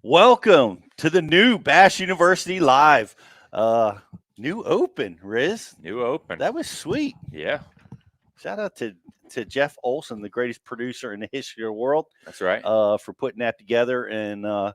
Welcome to the new Bash University Live. New open, Riz. New open. That was sweet. Yeah, Shout out to Jeff Olson, the greatest producer in the history of the world, that's right. for putting that together. And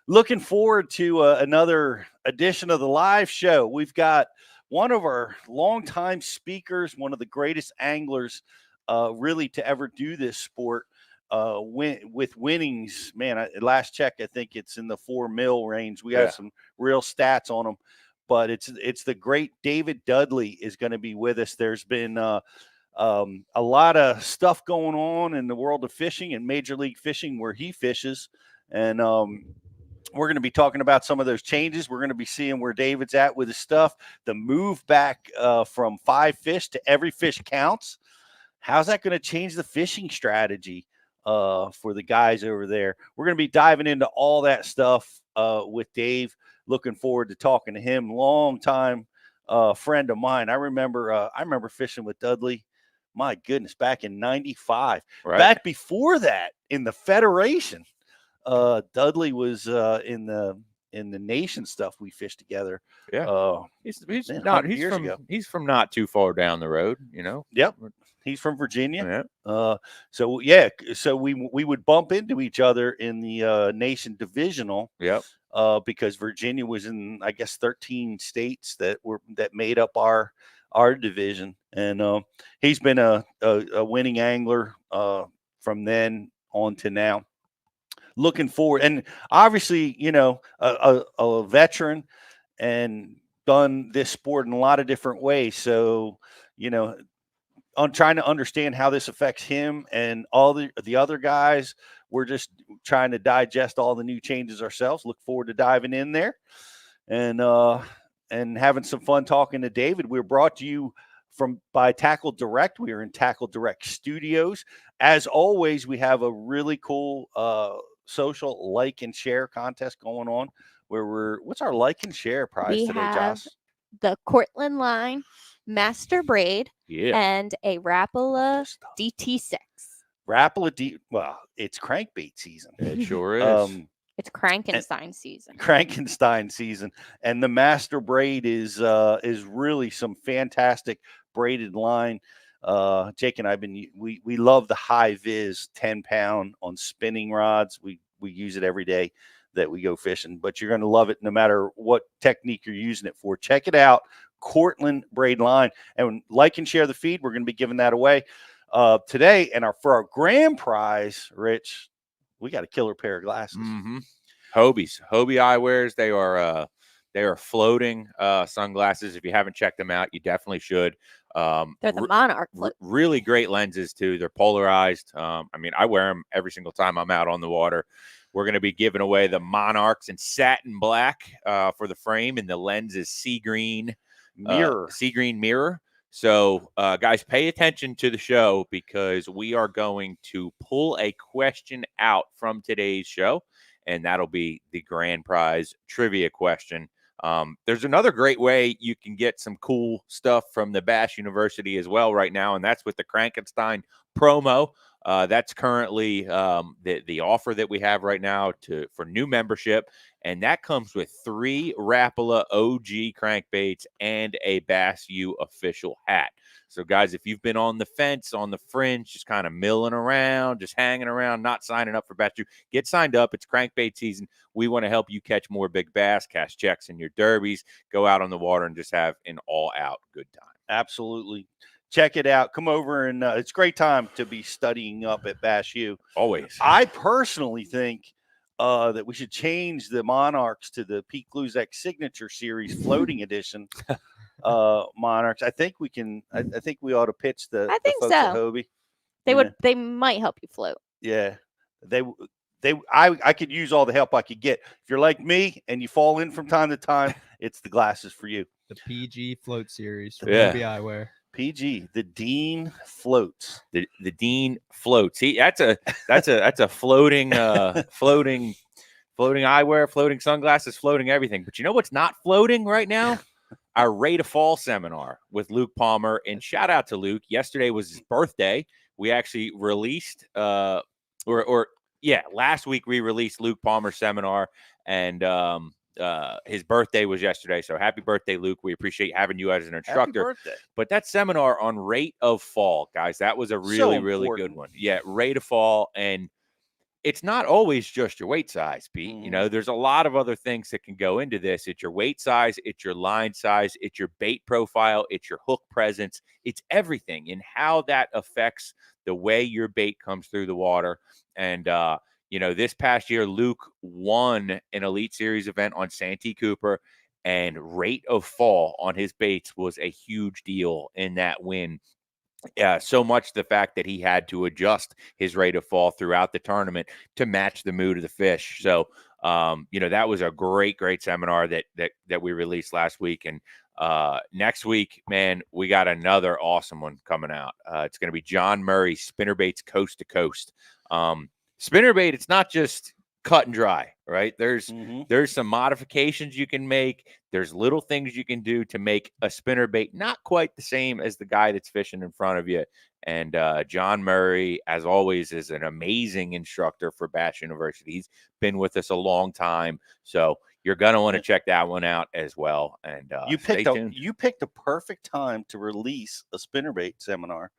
looking forward to another edition of the live show. We've got one of our longtime speakers, one of the greatest anglers really to ever do this sport. With winnings, man. Last check, I think it's in the 4 mil range. We have Yeah. some real stats on them, but it's the great David Dudley is going to be with us. There's been a lot of stuff going on in the world of fishing and Major League Fishing where he fishes, and we're going to be talking about some of those changes. We're going to be seeing where David's at with his stuff, the move back from 5 fish to every fish counts. How's that going to change the fishing strategy for the guys over there? We're going to be diving into all that stuff with Dave. Looking forward to talking to him. Long time friend of mine. I remember fishing with Dudley. My goodness, back in '95. Right. Back before that, in the Federation, Dudley was in the nation stuff we fished together. Yeah. He's man, not 100 he's years from ago. he's from not too far down the road, you know. Yep. He's from Virginia. Yeah. So we would bump into each other in the nation divisional. Yep. Because Virginia was in, I guess, 13 states that made up our division, and he's been a winning angler from then on to now. Looking forward, and obviously, a veteran and done this sport in a lot of different ways. So, on trying to understand how this affects him and all the other guys. We're just trying to digest all the new changes ourselves. Look forward to diving in there and having some fun talking to David. We're brought to you by Tackle Direct. We are in Tackle Direct Studios. As always, we have a really cool social like and share contest going on where what's our like and share prize We today, have Josh? the Cortland line master braid Yeah. and a Rapala DT6. Rapala well, it's crankbait season. It sure is. It's Frankenstein season. Frankenstein season, and the master braid is really some fantastic braided line. Jake and I've been we love the high vis 10-pound on spinning rods. We use it every day that we go fishing, but you're going to love it no matter what technique you're using it for. Check it out, Cortland braid line, and like and share the feed. We're going to be giving that away today, and for our grand prize, Rich, we got a killer pair of glasses. Mm-hmm. Hobie eyewears. They are floating sunglasses. If you haven't checked them out, you definitely should. They're the Monarch. Really great lenses too. They're polarized. I wear them every single time I'm out on the water. We're going to be giving away the Monarchs in satin black for the frame, and the lens is sea green mirror. So, guys, pay attention to the show because we are going to pull a question out from today's show, and that'll be the grand prize trivia question. There's another great way you can get some cool stuff from the Bash University as well right now, and that's with the Frankenstein promo. That's currently the offer that we have right now for new membership, and that comes with 3 Rapala OG crankbaits and a Bass U official hat. So, guys, if you've been on the fence, on the fringe, just kind of milling around, just hanging around, not signing up for Bass U, get signed up. It's crankbait season. We want to help you catch more big bass, cash checks in your derbies, go out on the water and just have an all-out good time. Absolutely. Check it out. Come over, and it's a great time to be studying up at Bash U. Always. I personally think that we should change the Monarchs to the Pete Gluzek Signature Series Floating Edition Monarchs. I think we can. I think we ought to pitch the folks at Hobie. They might help you float. Yeah, I could use all the help I could get. If you're like me and you fall in from time to time, it's the glasses for you. The PG Float Series from Yeah. Hobie Eyewear. PG, the Dean floats. The Dean floats. That's a floating floating eyewear, floating sunglasses, floating everything. But you know what's not floating right now? Our Ray to Fall seminar with Luke Palmer. And shout out to Luke. Yesterday was his birthday. We actually released last week we released Luke Palmer's seminar and his birthday was yesterday. So happy birthday, Luke. We appreciate having you as an Happy instructor. birthday. But that seminar on rate of fall, guys, that was a really, really good important. one. Yeah, rate of fall. And it's not always just your weight size, Pete. You know, there's a lot of other things that can go into this. It's your weight size, it's your line size, it's your bait profile, it's your hook presence, it's everything and how that affects the way your bait comes through the water. And you know, this past year, Luke won an Elite Series event on Santee Cooper, and rate of fall on his baits was a huge deal in that win. Yeah, so much the fact that he had to adjust his rate of fall throughout the tournament to match the mood of the fish. So, you know, that was a great seminar that we released last week. And next week, man, we got another awesome one coming out. It's going to be John Murray Spinnerbaits Coast to Coast. Spinnerbait, it's not just cut and dry, right? There's some modifications you can make. There's little things you can do to make a spinnerbait not quite the same as the guy that's fishing in front of you. And John Murray, as always, is an amazing instructor for Bass University. He's been with us a long time, so you're gonna want to check that one out as well. And you picked a perfect time to release a spinnerbait seminar.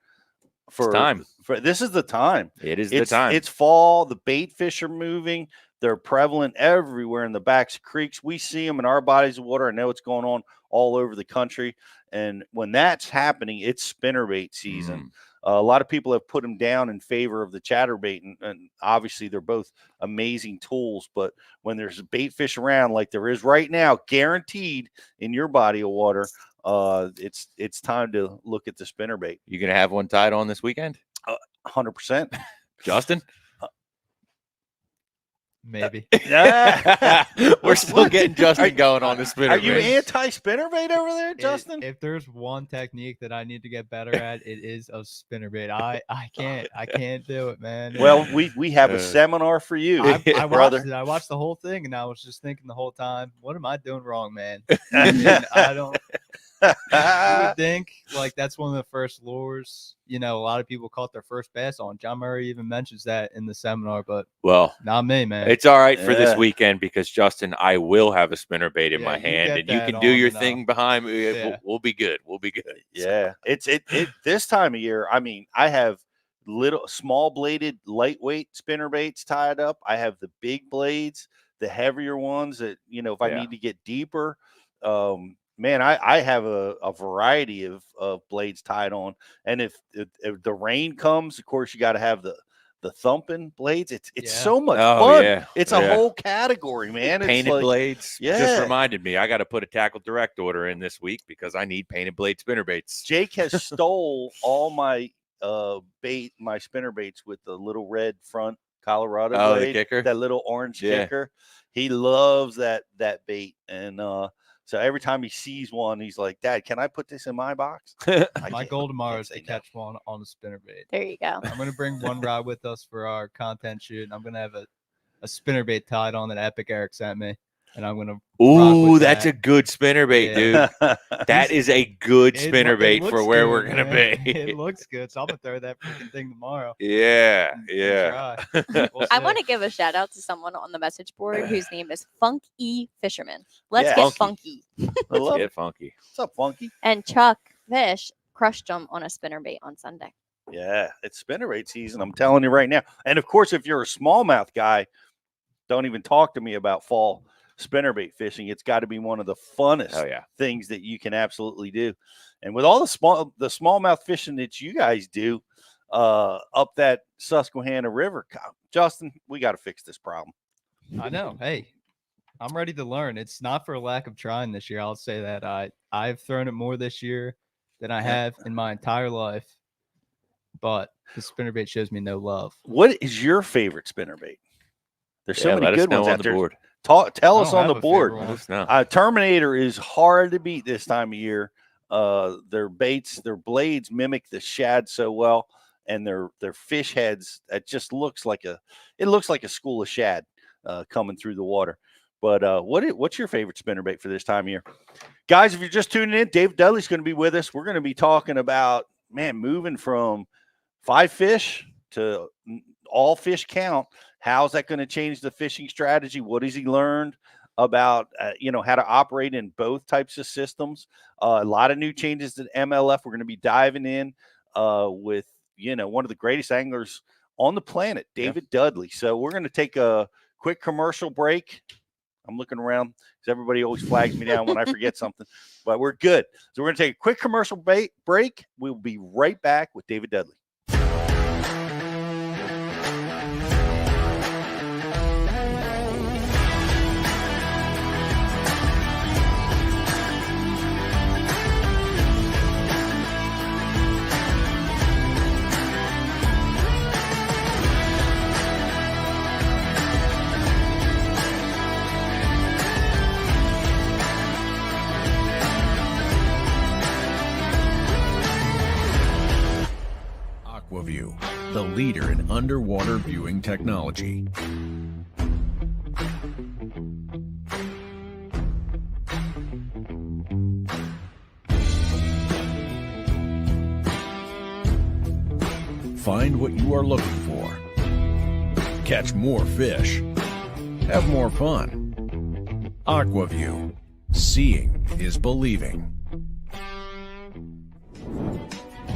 This is the time. It's the time. It's fall. The bait fish are moving. They're prevalent everywhere in the backs of creeks. We see them in our bodies of water. I know it's going on all over the country. And when that's happening, it's spinnerbait season. A lot of people have put them down in favor of the chatterbait, and obviously they're both amazing tools. But when there's bait fish around like there is right now, guaranteed in your body of water, it's time to look at the spinnerbait. You gonna have one tied on this weekend? 100%. Justin? Maybe. We're still getting Justin going on the spinnerbait. Are you anti-spinnerbait over there, Justin? If there's one technique that I need to get better at, it is a spinnerbait. I can't do it, man. Well, we have a seminar for you, I brother. watched it. I watched the whole thing, and I was just thinking the whole time, what am I doing wrong, man? And I don't. You would think like that's one of the first lures, you know, a lot of people caught their first bass on. John Murray even mentions that in the seminar, but not me, man. It's all right for this weekend because Justin, I will have a spinnerbait in my hand, and you can do your thing behind me. We'll be good. We'll be good. Yeah, it's this time of year. I mean, I have little small bladed lightweight spinnerbaits tied up. I have the big blades, the heavier ones that, you know, if I need to get deeper. Man, I have a variety of blades tied on, and if the rain comes, of course, you got to have the thumping blades. It's so much fun. Yeah. It's a whole category, man. It's painted like, blades. Just reminded me, I got to put a Tackle Direct order in this week because I need painted blade spinnerbaits. Jake has stole all my my spinnerbaits with the little red front Colorado blade, the kicker, that little orange kicker. He loves that bait, and so every time he sees one, he's like, "Dad, can I put this in my box?" My goal tomorrow is to catch one on a spinnerbait. There you go. I'm going to bring one rod with us for our content shoot, and I'm going to have a spinnerbait tied on that Epic Eric sent me, and I'm going to Ooh, that's a good spinnerbait, dude. That is a good spinnerbait for where we're going to be. It looks good, so I'm going to throw that freaking thing tomorrow. Yeah. We'll I want to give a shout out to someone on the message board whose name is Funky Fisherman. Let's get funky. Get funky. What's up, Funky? And Chuck Fish crushed them on a spinnerbait on Sunday. Yeah, it's spinnerbait season. I'm telling you right now. And of course, if you're a smallmouth guy, don't even talk to me about fall spinnerbait fishing. It's got to be one of the funnest things that you can absolutely do. And with all the smallmouth fishing that you guys do up that Susquehanna River, Justin, we got to fix this problem. I know. Hey, I'm ready to learn. It's not for a lack of trying this year. I'll say that. I've thrown it more this year than I have in my entire life, but the spinnerbait shows me no love. What is your favorite spinnerbait? There's so many good ones out there. Board. Tell us on the board. No. Terminator is hard to beat this time of year. Their baits, their blades mimic the shad so well, and their fish heads. It just looks like a school of shad coming through the water. But what's your favorite spinnerbait for this time of year, guys? If you're just tuning in, Dave Dudley's going to be with us. We're going to be talking about moving from 5 fish to all fish count. How's that going to change the fishing strategy? What has he learned about, how to operate in both types of systems? A lot of new changes to MLF. We're going to be diving in with, one of the greatest anglers on the planet, David Dudley. So we're going to take a quick commercial break. I'm looking around because everybody always flags me down when I forget something, but we're good. So we're going to take a quick commercial break. We'll be right back with David Dudley. Aquaview, the leader in underwater viewing technology. Find what you are looking for. Catch more fish. Have more fun. Aquaview. Seeing is believing.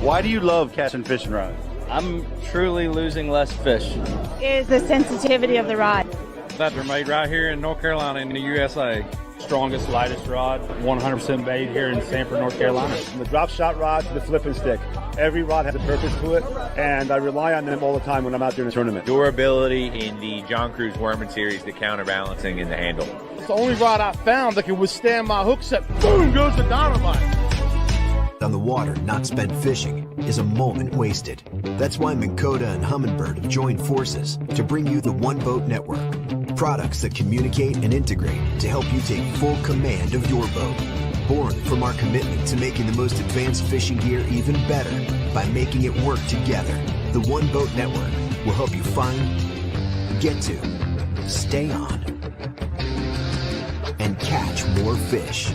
Why do you love casting fishing rods? I'm truly losing less fish. Is the sensitivity of the rod. That they're made right here in North Carolina in the USA. Strongest, lightest rod, 100% made here in Sanford, North Carolina. From the drop shot rod to the flipping stick, every rod has a purpose to it, and I rely on them all the time when I'm out there in a tournament. Durability in the John Cruz Worming series, the counterbalancing in the handle. It's the only rod I found that can withstand my hook set. Boom goes the dynamite. On the water not spent fishing is a moment wasted. That's why Minn Kota and Humminbird have joined forces to bring you the One Boat Network. Products that communicate and integrate to help you take full command of your boat. Born from our commitment to making the most advanced fishing gear even better by making it work together. The One Boat Network will help you find, get to, stay on, and catch more fish.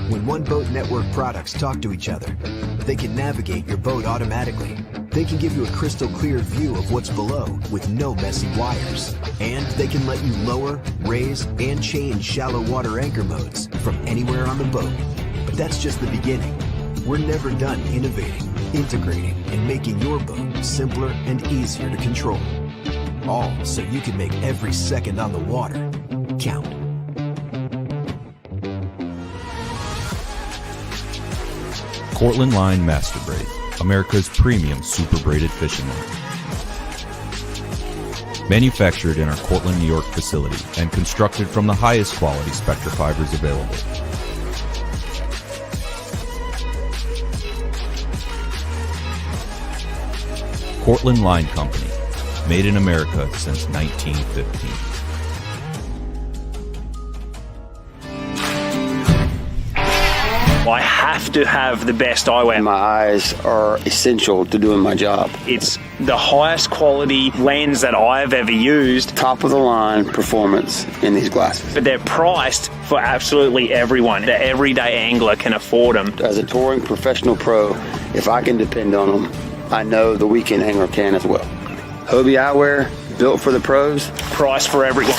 When One Boat Network products talk to each other, they can navigate your boat automatically. They can give you a crystal clear view of what's below with no messy wires. And they can let you lower, raise, and change shallow water anchor modes from anywhere on the boat. But that's just the beginning. We're never done innovating, integrating, and making your boat simpler and easier to control. All so you can make every second on the water count. Cortland Line Master Braid, America's premium super braided fishing line. Manufactured in our Cortland, New York facility and constructed from the highest quality Spectra fibers available. Cortland Line Company, made in America since 1915. I have to have the best eyewear. My eyes are essential to doing my job. It's the highest quality lens that I've ever used. Top of the line performance in these glasses. But they're priced for absolutely everyone. The everyday angler can afford them. As a touring professional pro, if I can depend on them, I know the weekend angler can as well. Hobie eyewear, built for the pros. Price for everyone.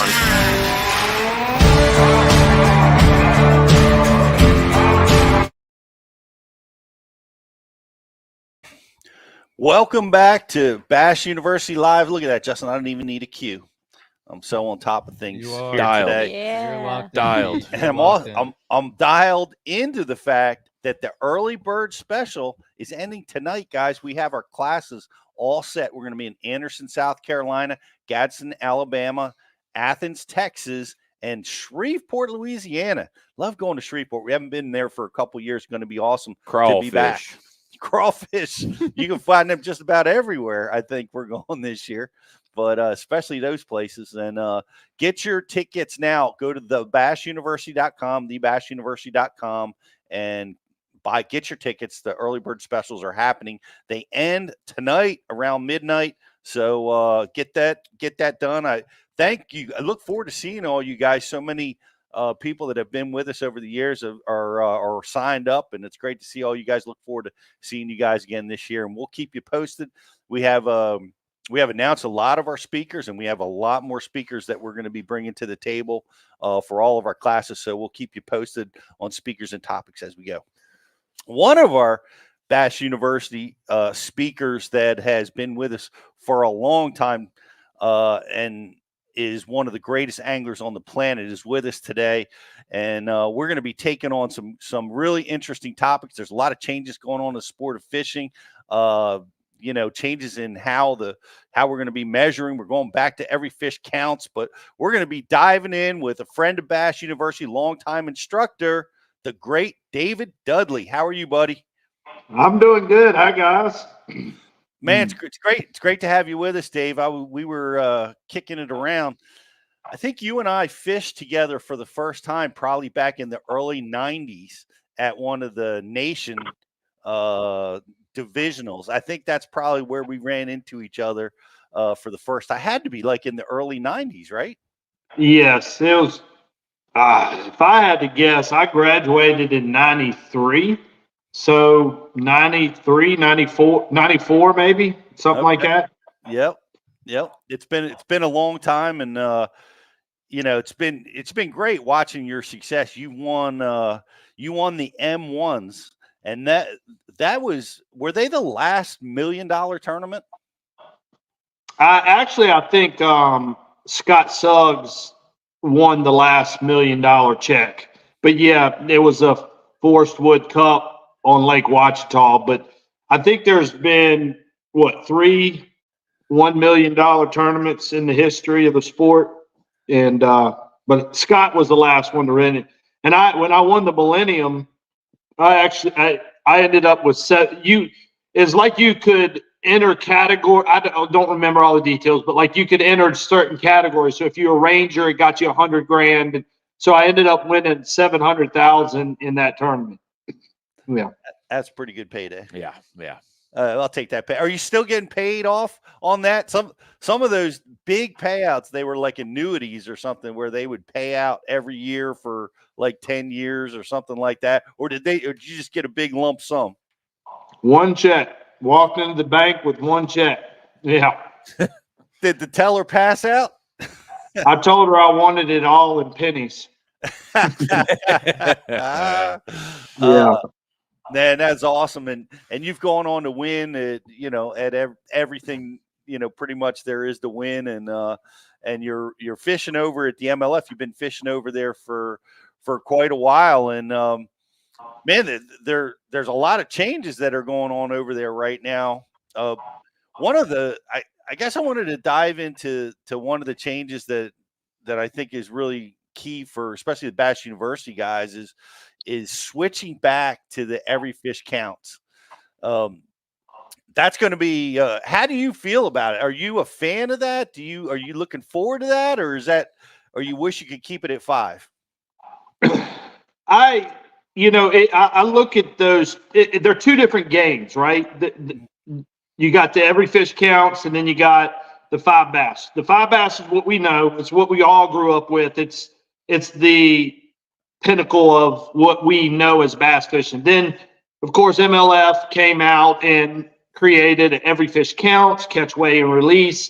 Welcome back to Bash University Live. Look at that, Justin. I don't even need a cue. I'm so on top of things here dialed. today. Yeah. Dialed. And I'm dialed into the fact that the early bird special is ending tonight, guys. We have our classes all set. We're going to be in Anderson, South Carolina, Gadsden, Alabama, Athens, Texas, and Shreveport, Louisiana. Love going to Shreveport. We haven't been there for a couple years. It's going to be awesome to be back. Crawfish, you can find them just about everywhere. I think we're going this year, but especially those places. And get your tickets now. Go to thebashuniversity.com, thebashuniversity.com, and get your tickets. The early bird specials are happening. They end tonight around midnight. So get that done. I thank you. I look forward to seeing all you guys. So many people that have been with us over the years are signed up, and it's great to see all you guys. Look forward to seeing you guys again this year, and we'll keep you posted. We have we have announced a lot of our speakers, and we have a lot more speakers that we're going to be bringing to the table for all of our classes. So we'll keep you posted on speakers and topics as we go. One of our Bass University speakers that has been with us for a long time and is one of the greatest anglers on the planet is with us today. And we're going to be taking on some really interesting topics. There's a lot of changes going on in the sport of fishing. Changes in how we're going to be measuring. We're going back to every fish counts, but we're going to be diving in with a friend of Bass University, longtime instructor, the great David Dudley. How are you, buddy? I'm doing good. Hi, guys. Man, it's great. It's great to have you with us, Dave. We were kicking it around. I think you and I fished together for the first time probably back in the early 90s at one of the nation divisionals. I think that's probably where we ran into each other for the first. I had to be like in the early 90s, right? Yes, it was. If I had to guess, I graduated in 93. So 93, 94 maybe, something like that. Yep. It's been a long time, and it's been great watching your success. You won the M1s, and were they the last $1 million tournament? I think Scott Suggs won the last $1 million check. But yeah, it was a Forest Wood Cup on Lake Ouachita. But I think there's been three $1 million tournaments in the history of the sport. And but Scott was the last one to win it. And when I won the Millennium, I ended up with it's like you could enter category. I don't remember all the details, but like you could enter certain categories. So if you're a ranger, it got you $100,000. And so I ended up winning $700,000 in that tournament. Yeah, that's pretty good payday. Yeah. I'll take that pay. Are you still getting paid off on that? Some of those big payouts, they were like annuities or something where they would pay out every year for like 10 years or something like that. Or did you just get a big lump sum? One check. Walked into the bank with one check. Yeah. Did the teller pass out? I told her I wanted it all in pennies. Man, that's awesome. And you've gone on to win at everything, pretty much there is to win. And you're fishing over at the MLF. You've been fishing over there for quite a while. And man, there's a lot of changes that are going on over there right now. One of the, I guess I wanted to dive into one of the changes that I think is really key for especially the Bass University guys is switching back to the every fish counts. That's going to be how do you feel about it? Are you a fan of that? Are you looking forward to that, or you wish you could keep it at 5? I look at those. They're two different games, right? You got the every fish counts, and then you got the 5 bass. The 5 bass is what we know. It's what we all grew up with. It's the pinnacle of what we know as bass fishing. Then, of course, MLF came out and created every fish counts, catch, weigh, and release.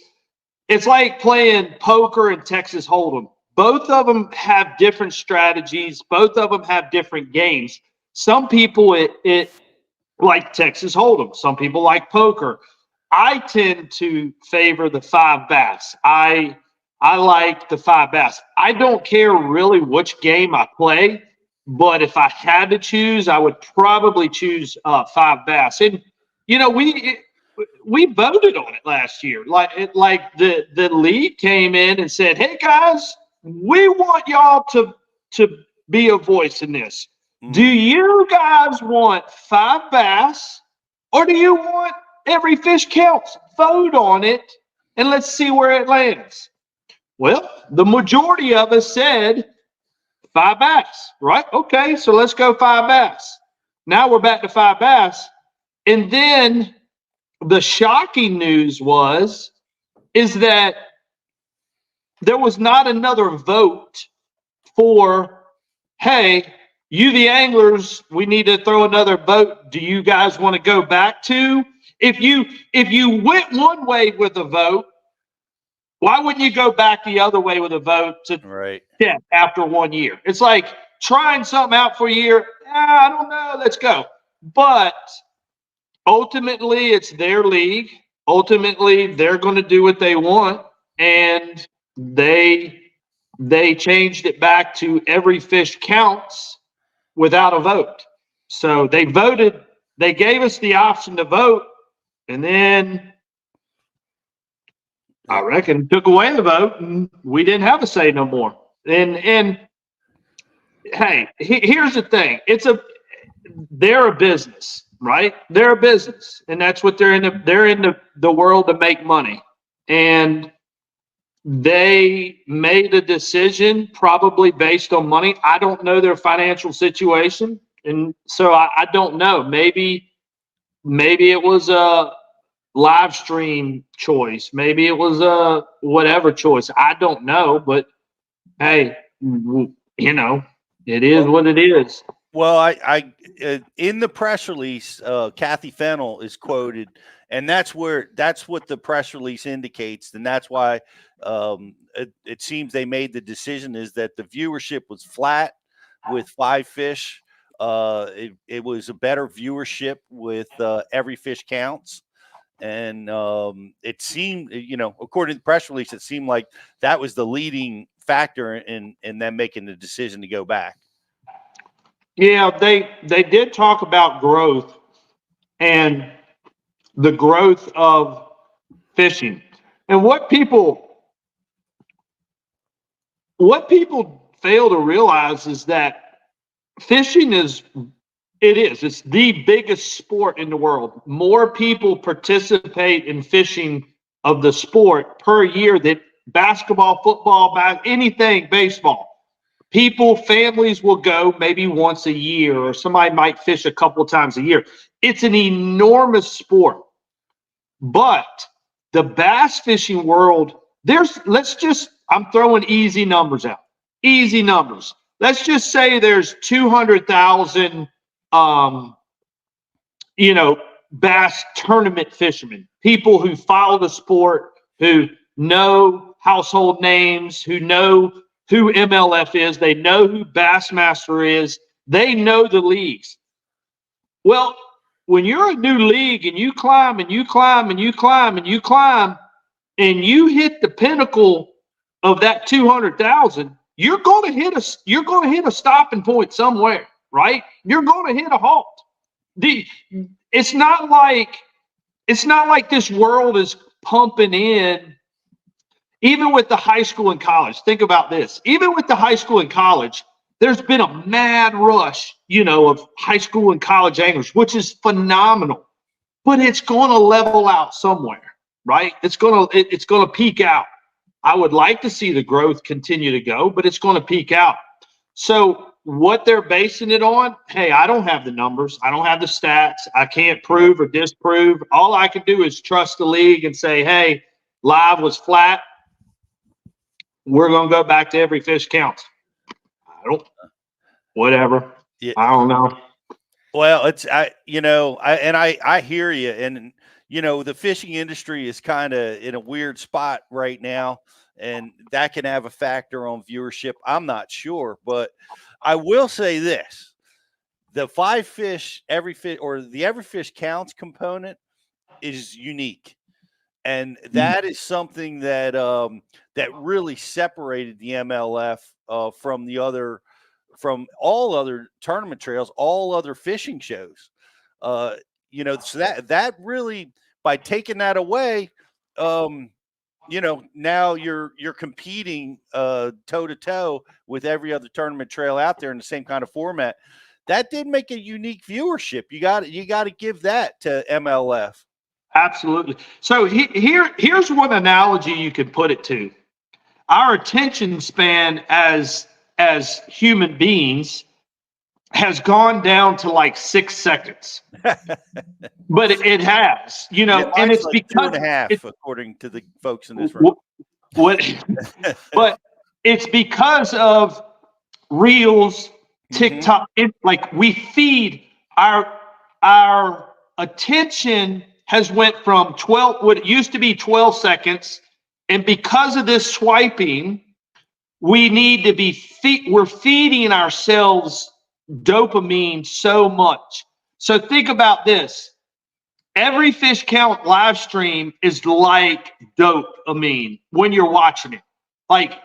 It's like playing poker and Texas Hold'em. Both of them have different strategies. Both of them have different games. Some people it like Texas Hold'em. Some people like poker. I tend to favor the 5 bass. I like the 5 bass. I don't care really which game I play, but if I had to choose, I would probably choose 5 bass. And we voted on it last year. Like the league came in and said, "Hey guys, we want y'all to be a voice in this. Do you guys want 5 bass, or do you want every fish counts? Vote on it, and let's see where it lands." Well, the majority of us said 5 bass, right? Okay, so let's go 5 bass. Now we're back to 5 bass. And then the shocking news is that there was not another vote for, hey, you the anglers, we need to throw another vote. Do you guys want to go back to? If you went one way with a vote, why wouldn't you go back the other way with a vote to Right. 10 after 1 year? It's like trying something out for a year. I don't know. Let's go. But ultimately, it's their league. Ultimately, they're going to do what they want, and they changed it back to every fish counts without a vote. So they voted. They gave us the option to vote, and then I reckon took away the vote, and we didn't have a say no more. And hey, here's the thing: they're a business, right? They're a business, and that's what they're in. They're in the world to make money, and they made a decision probably based on money. I don't know their financial situation, and so I don't know. Maybe it was a live stream choice. Maybe it was a whatever choice. I don't know, but hey, it is what it is. Well, I in the press release, Kathy Fennell is quoted, and that's what the press release indicates, and that's why it seems they made the decision is that the viewership was flat with 5 fish. It was a better viewership with every fish counts, and it seemed, according to the press release, it seemed like that was the leading factor in them making the decision to go back. Yeah, they did talk about growth and the growth of fishing. And what people fail to realize is that fishing it's the biggest sport in the world. More people participate in fishing of the sport per year than basketball, football, anything, baseball. Families will go maybe once a year, or somebody might fish a couple times a year. It's an enormous sport. But the bass fishing world, I'm throwing easy numbers out. Easy numbers. Let's just say there's 200,000, bass tournament fishermen, people who follow the sport, who know household names, who know who MLF is, they know who Bassmaster is, they know the leagues. Well, when you're a new league and you climb and you climb and you climb and you climb and you hit the pinnacle of that 200,000, you're going to hit a stopping point somewhere, right? You're going to hit a halt. It's not like this world is pumping in. Even with the high school and college, think about this. Even with the high school and college, there's been a mad rush, of high school and college anglers, which is phenomenal. But it's going to level out somewhere, right? It's going to peak out. I would like to see the growth continue to go, but it's going to peak out. So what they're basing it on, hey, I don't have the numbers. I don't have the stats. I can't prove or disprove. All I can do is trust the league and say, hey, live was flat. We're going to go back to every fish counts. Whatever. Yeah. I don't know. Well, I hear you. And, the fishing industry is kind of in a weird spot right now, and that can have a factor on viewership. I'm not sure, but I will say this. The 5 fish, every fish, or the every fish counts component is unique. And that is something that that really separated the MLF from all other tournament trails, all other fishing shows. So that really, by taking that away, now you're competing toe to toe with every other tournament trail out there in the same kind of format. That did make a unique viewership. You got to give that to MLF. Absolutely. So here's one analogy you could put it to. Our attention span as human beings has gone down to like 6 seconds. But it has, and it's like because 2.5, according to the folks in this room. But it's because of Reels, TikTok. Like we feed our attention has went from 12, what it used to be 12 seconds. And because of this swiping, we need to be we're feeding ourselves dopamine so much. So think about this. Every fish count live stream is like dopamine when you're watching it. Like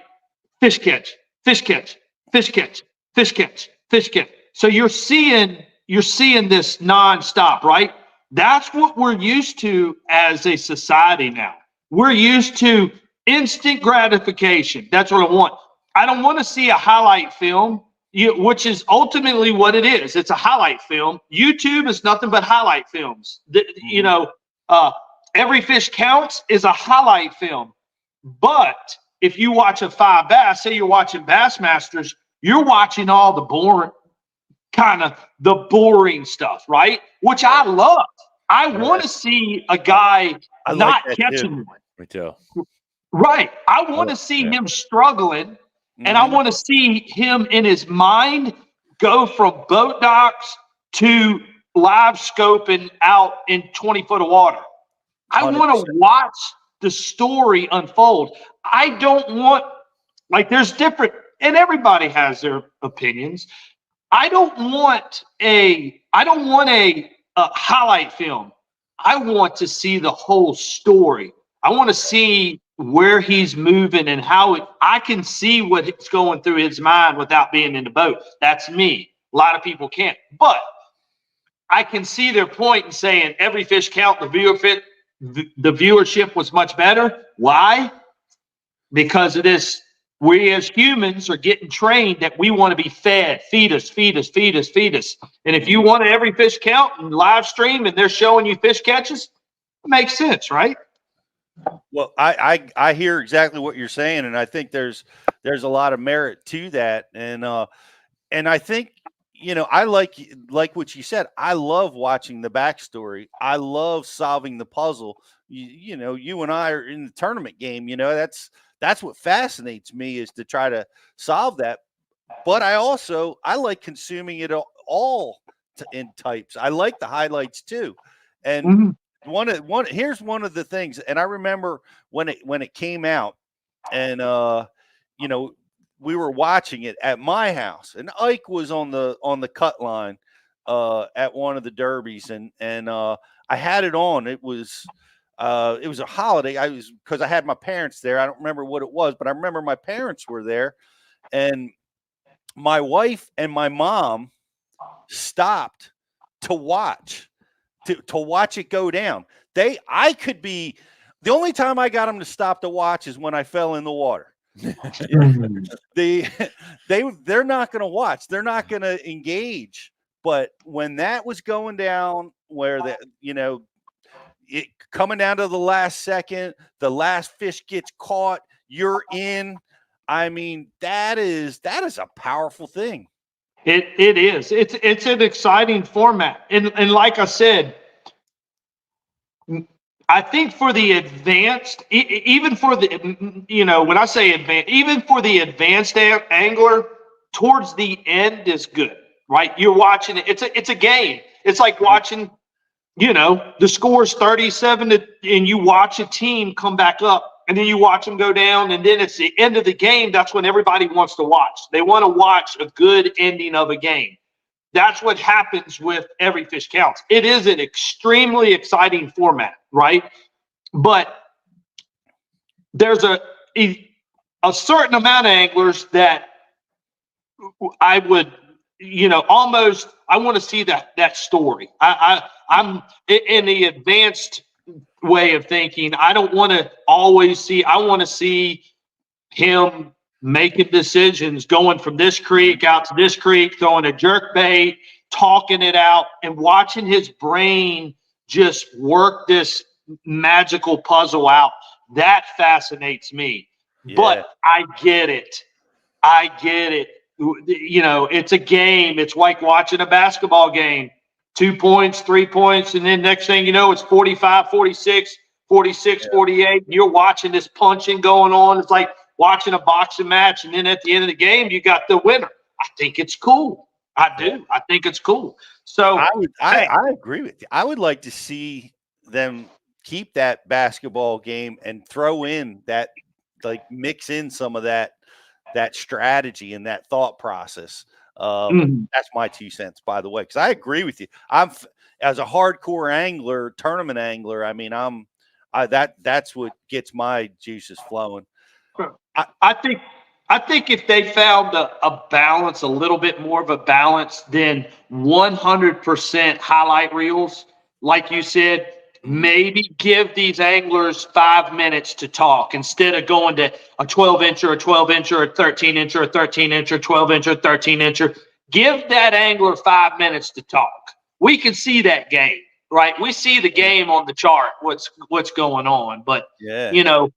fish catch, fish catch, fish catch, fish catch, fish catch. So you're seeing this nonstop, right? That's what we're used to as a society now. We're used to instant gratification. That's what I want. I don't want to see a highlight film, which is ultimately what it is. It's a highlight film. YouTube is nothing but highlight films. Every Fish Counts is a highlight film. But if you watch a 5 bass, say you're watching Bassmasters, you're watching all the boring stuff, right? Which I love. I want to see a guy not catching one. Me too. Right. I want to see him struggling, and I want to see him in his mind go from boat docks to live scoping out in 20 foot of water. I want to watch the story unfold. I don't want, there's different, and everybody has their opinions. I don't want a highlight film. I want to see the whole story. I want to see where he's moving and how I can see what's going through his mind without being in the boat. That's me. A lot of people can't. But I can see their point in saying every fish count, the viewership was much better. Why? Because of this. We as humans are getting trained that we want to be fed. Feed us, feed us, feed us, feed us. And if you want every fish count and live stream and they're showing you fish catches, it makes sense, right? Well, I hear exactly what you're saying, and I think there's a lot of merit to that. And I think, I like what you said. I love watching the backstory. I love solving the puzzle. You and I are in the tournament game. That's what fascinates me, is to try to solve that. But I like consuming it all in types. I like the highlights too. And here's one of the things. And I remember when it came out, and we were watching it at my house, and Ike was on the cut line at one of the derbies, and I had it on. It was a holiday. Because I had my parents there. I don't remember what it was, but I remember my parents were there, and my wife and my mom stopped to watch it go down. The only time I got them to stop to watch is when I fell in the water. They're not going to watch. They're not going to engage. But when that was going down, where it coming down to the last second, the last fish gets caught, you're in. I mean, that is a powerful thing. It is. It's an exciting format. And like I said, I think for the advanced, even for the, when I say advanced, even for the advanced angler, towards the end is good, right? You're watching it. It's a game. It's like watching, the score is 37 and you watch a team come back up, and then you watch them go down, and then it's the end of the game. That's when everybody wants to watch. They want to watch a good ending of a game. That's what happens with Every Fish Counts. It is an extremely exciting format, right? But there's a certain amount of anglers that I would, almost, I want to see that story. I'm in the advanced way of thinking. I don't want to always see. I want to see him making decisions, going from this creek out to this creek, throwing a jerk bait, talking it out, and watching his brain just work this magical puzzle out. That fascinates me. Yeah. But I get it. It's a game. It's like watching a basketball game. 2 points, 3 points, and then next thing you know, it's 45, 46, 46, 48. And you're watching this punching going on. It's like watching a boxing match, and then at the end of the game, you got the winner. I think it's cool. I do. I think it's cool. So I agree with you. I would like to see them keep that basketball game and throw in that, like mix in some of that strategy and that thought process. That's my 2 cents, by the way, because I agree with you. As a hardcore angler, tournament angler, I mean, that's what gets my juices flowing. I think if they found a balance, a little bit more of a balance than 100% highlight reels, like you said, maybe give these anglers 5 minutes to talk instead of going to a 12-incher, a 12-incher, a 13-incher, a 13-incher, 12-incher, 13-incher. Give that angler 5 minutes to talk. We can see that game, right? We see the game on the chart, what's going on. But, you know,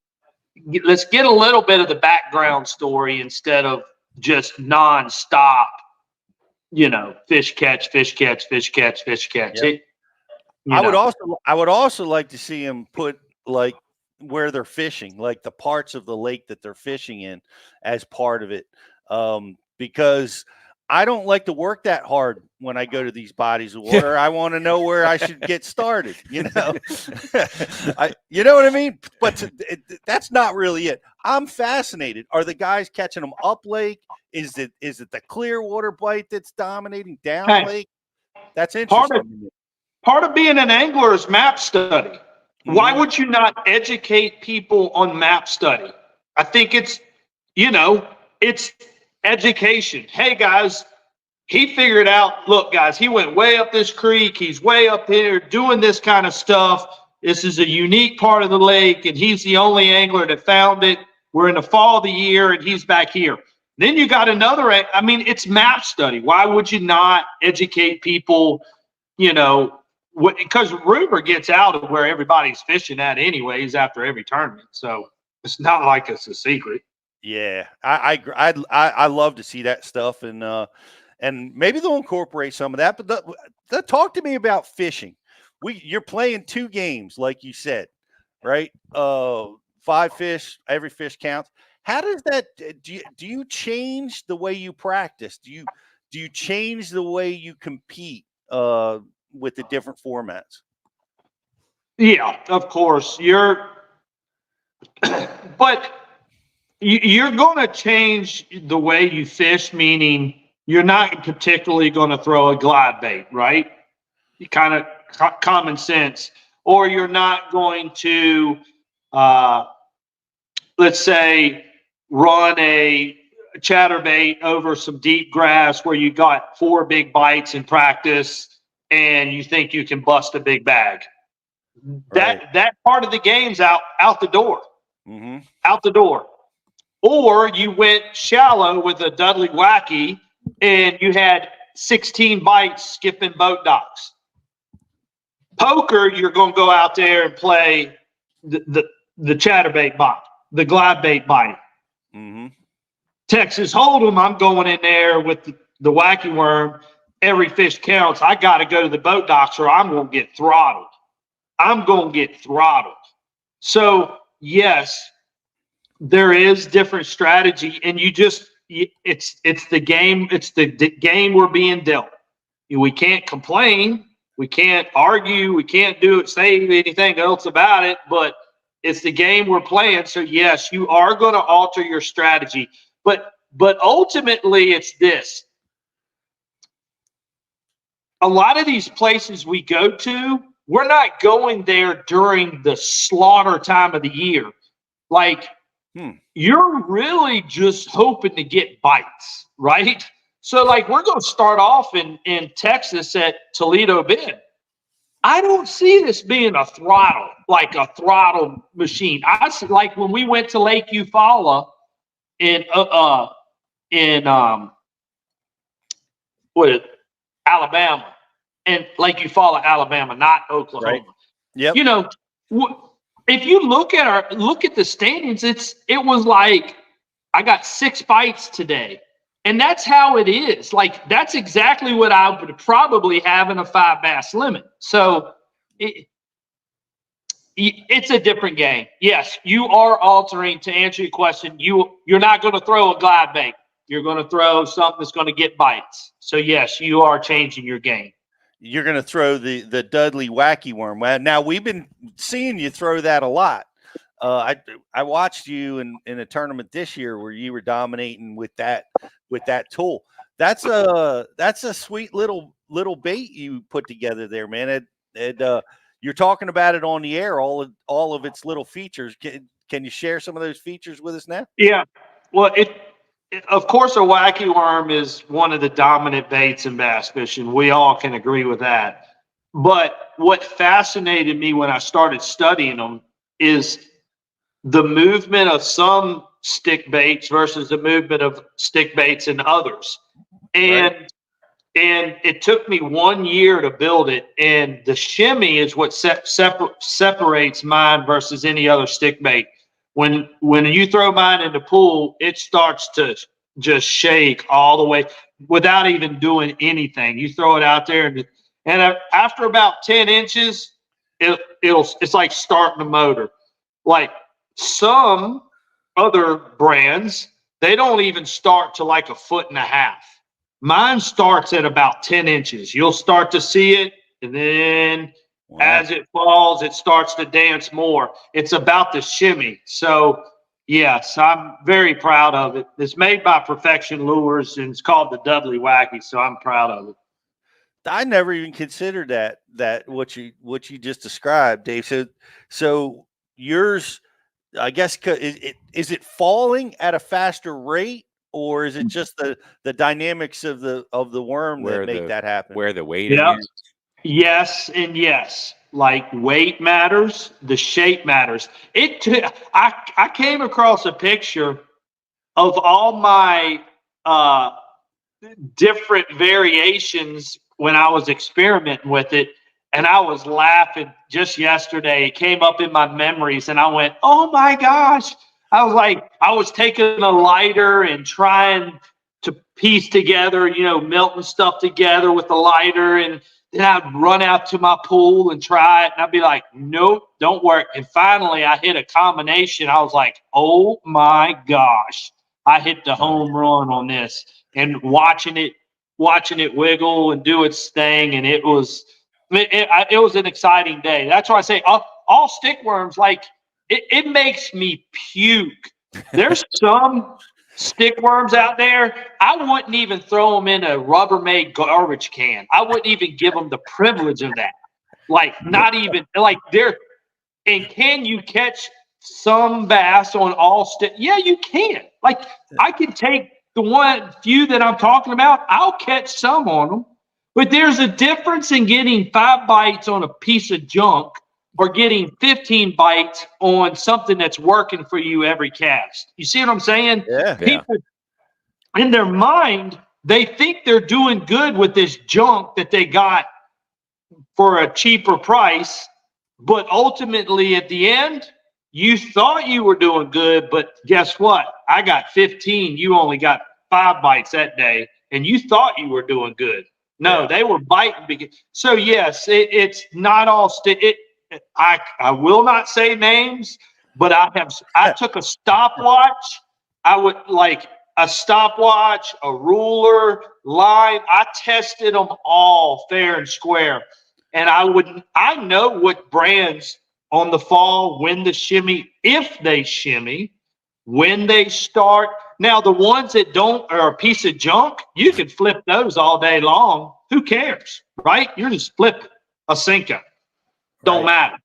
let's get a little bit of the background story instead of just nonstop, you know, fish catch, fish catch, fish catch, fish catch. Yep. I would also like to see them put like where they're fishing, like the parts of the lake that they're fishing in as part of it. Because I don't like to work that hard when I go to these bodies of water. I want to know where I should get started, you know. You know what I mean? But that's not really it. I'm fascinated. Are the guys catching them up lake? Is it the clear water bite that's dominating down lake? That's interesting. Part of being an angler is map study. Why would you not educate people on map study? I think it's, you know, it's education. Hey, guys, he figured out, look, guys, he went way up this creek. He's way up here doing this kind of stuff. This is a unique part of the lake, and he's the only angler that found it. We're in the fall of the year, and he's back here. Then you got another, I mean, it's map study. Why would you not educate people, you know, because rumor gets out of where everybody's fishing at anyways after every tournament. So it's not like it's a secret. Yeah, I love to see that stuff, and maybe they'll incorporate some of that. But talk to me about fishing. You're playing 2 games, like you said, right? 5 fish, every fish counts. How does that? Do you change the way you practice? Do you change the way you compete with the different formats? Yeah, of course. But you're going to change the way you fish, meaning you're not particularly going to throw a glide bait, right? You kind of common sense. Or you're not going to, let's say, run a chatterbait over some deep grass where you got 4 big bites in practice and you think you can bust a big bag. Right. That part of the game's out the door. Out the door. Or you went shallow with a Dudley wacky and you had 16 bites skipping boat docks. Poker, you're going to go out there and play the chatterbait bite, the glide bait bite. Texas Hold'em, I'm going in there with the wacky worm. Every fish counts. I got to go to the boat docks or I'm going to get throttled. So, yes, there is different strategy, and it's the game. It's the game we're being dealt. We can't complain. We can't argue. We can't say anything else about it, but it's the game we're playing. So, yes, you are going to alter your strategy. But ultimately, it's this. A lot of these places we go to, we're not going there during the slaughter time of the year. Like, you're really just hoping to get bites, right? So, like, we're going to start off in Texas at Toledo Bend. I don't see this being a throttle, like a throttle machine. I see, like, when we went to Lake Eufaula in Alabama, and Lake Eufaula, Alabama, not Oklahoma. Right. Yep. You know, if you look at the standings, it was like I got 6 bites today, and that's how it is. Like, that's exactly what I would probably have in a 5 bass limit. So it's a different game. Yes, you are altering. To answer your question, you're not going to throw a glide bait. You're going to throw something that's going to get bites. So yes, you are changing your game. you're going to throw the Dudley wacky worm. Well, now we've been seeing you throw that a lot. I watched you in a tournament this year where you were dominating with that tool. That's a sweet little bait you put together there, man. You're talking about it on the air, all of its little features. Can you share some of those features with us now? Yeah. Well, of course, a wacky worm is one of the dominant baits in bass fishing. We all can agree with that. But what fascinated me when I started studying them is the movement of some stick baits versus the movement of stick baits in others. And it took me 1 year to build it. And the shimmy is what separates mine versus any other stick bait. When you throw mine in the pool, it starts to just shake all the way without even doing anything. You throw it out there, and after about 10 inches, it's like starting a motor. Like some other brands, they don't even start to like 1.5 feet. Mine starts at about 10 inches. You'll start to see it, and then as it falls, it starts to dance more. It's about the shimmy. So, yes, I'm very proud of it. It's made by Perfection Lures, and it's called the Dudley Wacky, so I'm proud of it. I never even considered that what you just described, Dave. So yours, I guess, is it falling at a faster rate, or is it just the dynamics of the worm that make that happen? Where the weight is? Yes and yes. Like weight matters, the shape matters. I came across a picture of all my different variations when I was experimenting with it, and I was laughing just yesterday. It came up in my memories, and I went, "Oh my gosh!" I was taking a lighter and trying to piece together, melting stuff together with the lighter, and then I'd run out to my pool and try it, and I'd be like, "Nope, don't work." And finally, I hit a combination. I was like, "Oh my gosh, I hit the home run on this!" And watching it wiggle and do its thing, and it was an exciting day. That's why I say all stick worms, like it makes me puke. There's some stick worms out there, I wouldn't even throw them in a Rubbermaid garbage can. I wouldn't even give them the privilege of that. Like, not even, like, and can you catch some bass on all stick? Yeah, you can. Like, I can take the few that I'm talking about, I'll catch some on them. But there's a difference in getting 5 bites on a piece of junk or getting 15 bites on something that's working for you every cast. You see what I'm saying? Yeah. People, in their mind, they think they're doing good with this junk that they got for a cheaper price. But ultimately, at the end, you thought you were doing good, but guess what? I got 15. You only got 5 bites that day, and you thought you were doing good. No, they were biting. So, yes, it's not all stick. I will not say names, but I took a stopwatch. I would like a stopwatch, a ruler, line. I tested them all fair and square. And I know what brands on the fall, when the shimmy, if they shimmy, when they start. Now, the ones that don't are a piece of junk, you can flip those all day long. Who cares, right? You're just flip a Senko. Don't matter.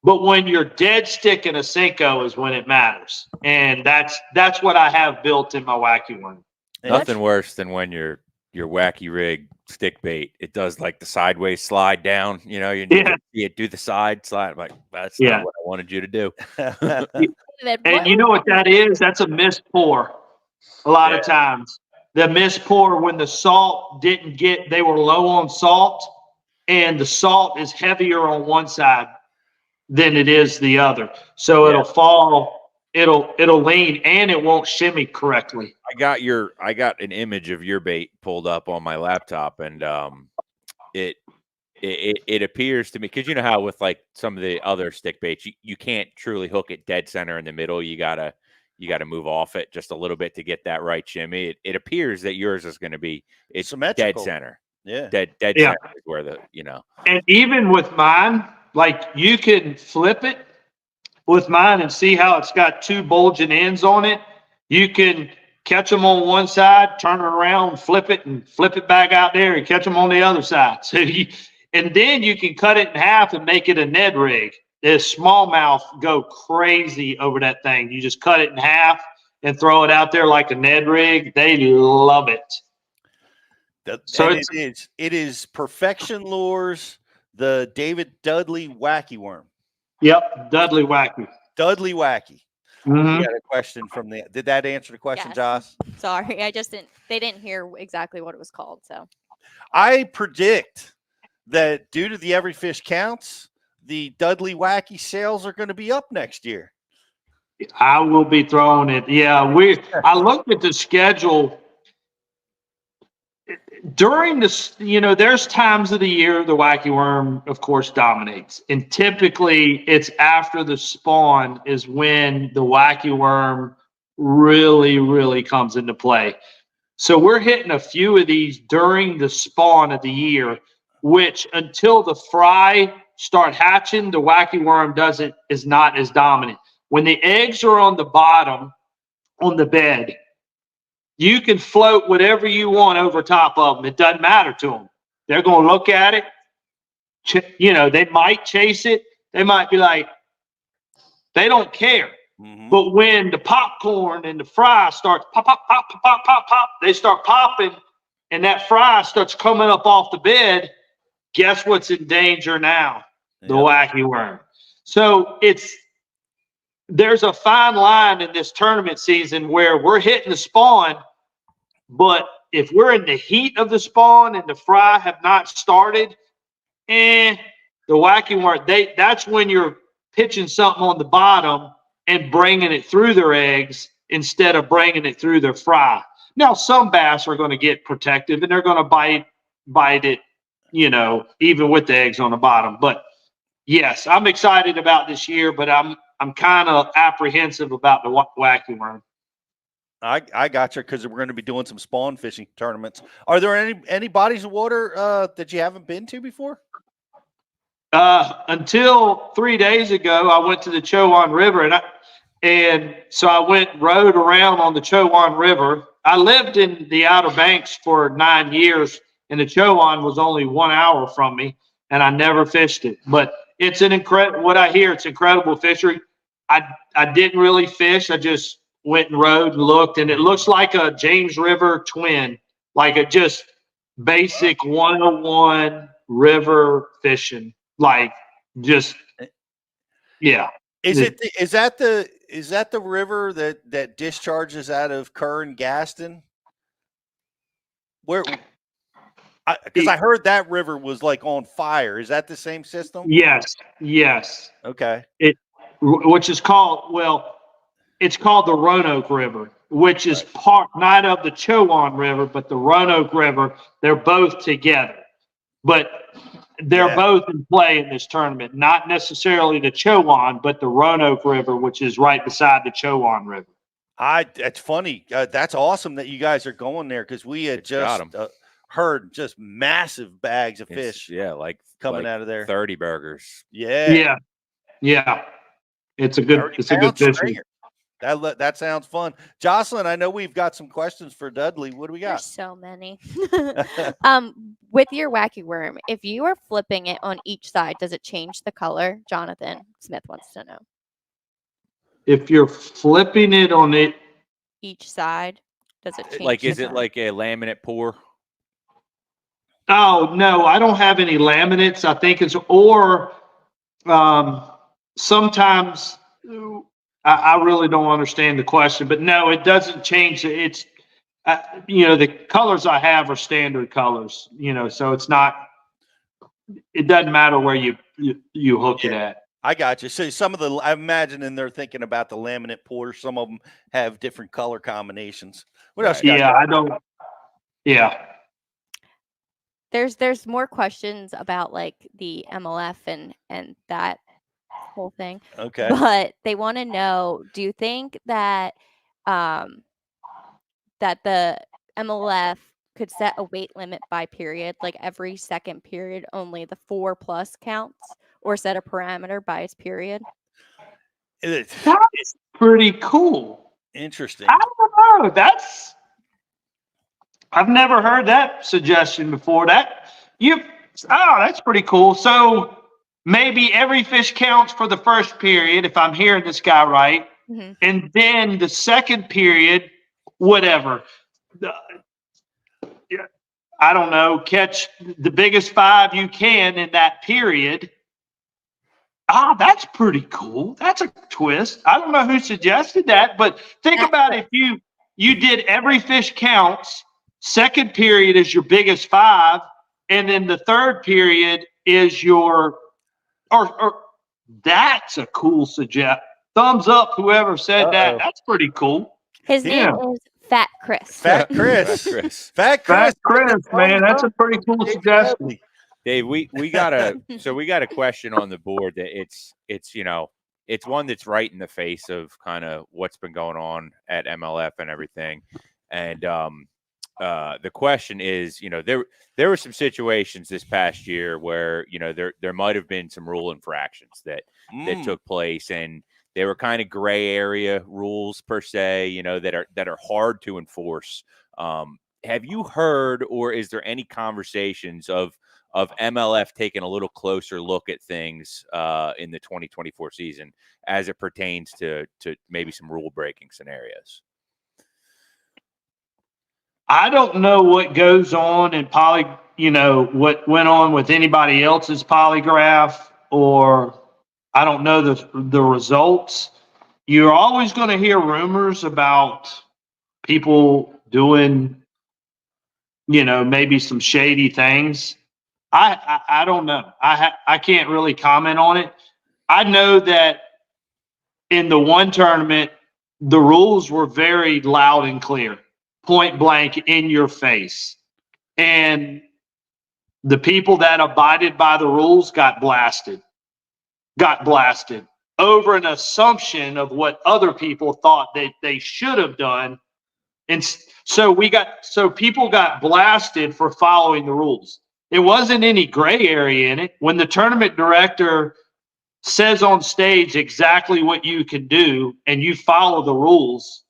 But when you're dead stick in a Senko is when it matters. And that's what I have built in my wacky one. Nothing worse than when your wacky rig stick bait, it does like the sideways slide down, you need to see it do the slide. I'm like, that's not what I wanted you to do. And you know what that is? That's a missed pour. A lot of times. The missed pour when the salt they were low on salt, and the salt is heavier on one side than it is the other. So it'll fall, it'll lean, and it won't shimmy correctly. I got an image of your bait pulled up on my laptop, and it appears to me, because you know how with like some of the other stick baits, you can't truly hook it dead center in the middle. You gotta move off it just a little bit to get that right shimmy. It appears that yours is going to be symmetrical. Dead center. Yeah. Dead Yeah. center is where the, And even with mine, like you can flip it with mine and see how it's got two bulging ends on it. You can catch them on one side, turn it around, flip it back out there and catch them on the other side. So and then you can cut it in half and make it a Ned rig. The smallmouth go crazy over that thing. You just cut it in half and throw it out there like a Ned rig. They love it. So it is Perfection Lures, the David Dudley Wacky Worm. Yep, Dudley Wacky. Dudley Wacky. Mm-hmm. We got a question from did that answer the question, Yes. Josh? Sorry, they didn't hear exactly what it was called. So I predict that due to the Every Fish Counts, the Dudley Wacky sales are going to be up next year. I will be throwing it. Yeah, I looked at the schedule during this. There's times of the year the wacky worm, of course, dominates, and typically it's after the spawn is when the wacky worm really, really comes into play. So we're hitting a few of these during the spawn of the year, which until the fry start hatching, the wacky worm is not as dominant. When the eggs are on the bottom on the bed, you can float whatever you want over top of them. It doesn't matter to them. They're going to look at it. They might chase it. They might be like, they don't care. Mm-hmm. But when the popcorn and the fry starts pop, pop, pop, pop, pop, pop, pop, they start popping, and that fry starts coming up off the bed, guess what's in danger now? The wacky worm. So there's a fine line in this tournament season where we're hitting the spawn, but if we're in the heat of the spawn and the fry have not started, the wacky worm, that's when you're pitching something on the bottom and bringing it through their eggs instead of bringing it through their fry. Now, some bass are going to get protective and they're going to bite it, even with the eggs on the bottom. But yes, I'm excited about this year, but I'm kind of apprehensive about the wacky worm. I got you, because we're going to be doing some spawn fishing tournaments. Are there any bodies of water that you haven't been to before? Until 3 days ago, I went to the Chowan River, and so I went and rode around on the Chowan River. I lived in the Outer Banks for 9 years, and the Chowan was only 1 hour from me, and I never fished it. But it's what I hear, it's incredible fishery. I didn't really fish. I just went and rode and looked, and it looks like a James River twin, like a just basic 101 river fishing, like just, yeah. Is that the river that discharges out of Kerr and Gaston? Because I heard that river was like on fire. Is that the same system? Yes. Okay. Which is it's called the Roanoke River, which is part not of the Chowan River, but the Roanoke River. They're both together, but they're both in play in this tournament. Not necessarily the Chowan, but the Roanoke River, which is right beside the Chowan River. That's funny. That's awesome that you guys are going there, because we had just heard just massive bags of fish. Like coming out of there. 30 burgers. Yeah. It's a good fishing. That sounds fun. Jocelyn, I know we've got some questions for Dudley. What do we got? There's so many. With your wacky worm, if you are flipping it on each side, does it change the color? Jonathan Smith wants to know. If you're flipping it on each side, does it change? Like, is it like a laminate pour? Oh, no, I don't have any laminates. I think sometimes I really don't understand the question, but no, it doesn't change. It's, the colors I have are standard colors, so it's not, it doesn't matter where you hook it at. I got you. So I'm imagining they're thinking about the laminate pour. Some of them have different color combinations. What else? There's more questions about like the MLF and that whole thing. Okay. But they want to know, do you think that that the MLF could set a weight limit by period, like every second period, only the 4+ counts, or set a parameter by its period? That's pretty cool. Interesting. I don't know. I've never heard that suggestion before. That's pretty cool. So maybe every fish counts for the first period, if I'm hearing this guy right. Mhm. And then the second period, whatever. I don't know, catch the biggest 5 you can in that period. That's pretty cool. That's a twist. I don't know who suggested that, but think about if you did every fish counts, second period is your biggest 5, and then the third period is your or that's a cool suggestion. Thumbs up, whoever said that. That's pretty cool. His name is Fat Chris. Fat Chris. Fat Chris, man. That's a pretty cool suggestion. Dave, we got a question on the board that it's it's one that's right in the face of kind of what's been going on at MLF and everything. And the question is, there were some situations this past year where, there might have been some rule infractions that took place, and they were kind of gray area rules per se, that are hard to enforce. Have you heard, or is there any conversations of MLF taking a little closer look at things in the 2024 season as it pertains to maybe some rule breaking scenarios? I don't know what goes on in what went on with anybody else's polygraph, or I don't know the results. You're always going to hear rumors about people doing, maybe some shady things. I don't know. I can't really comment on it. I know that in the one tournament, the rules were very loud and clear, point blank in your face. And the people that abided by the rules got blasted over an assumption of what other people thought that they should have done. And so people got blasted for following the rules. There wasn't any gray area in it. When the tournament director says on stage exactly what you can do and you follow the rules,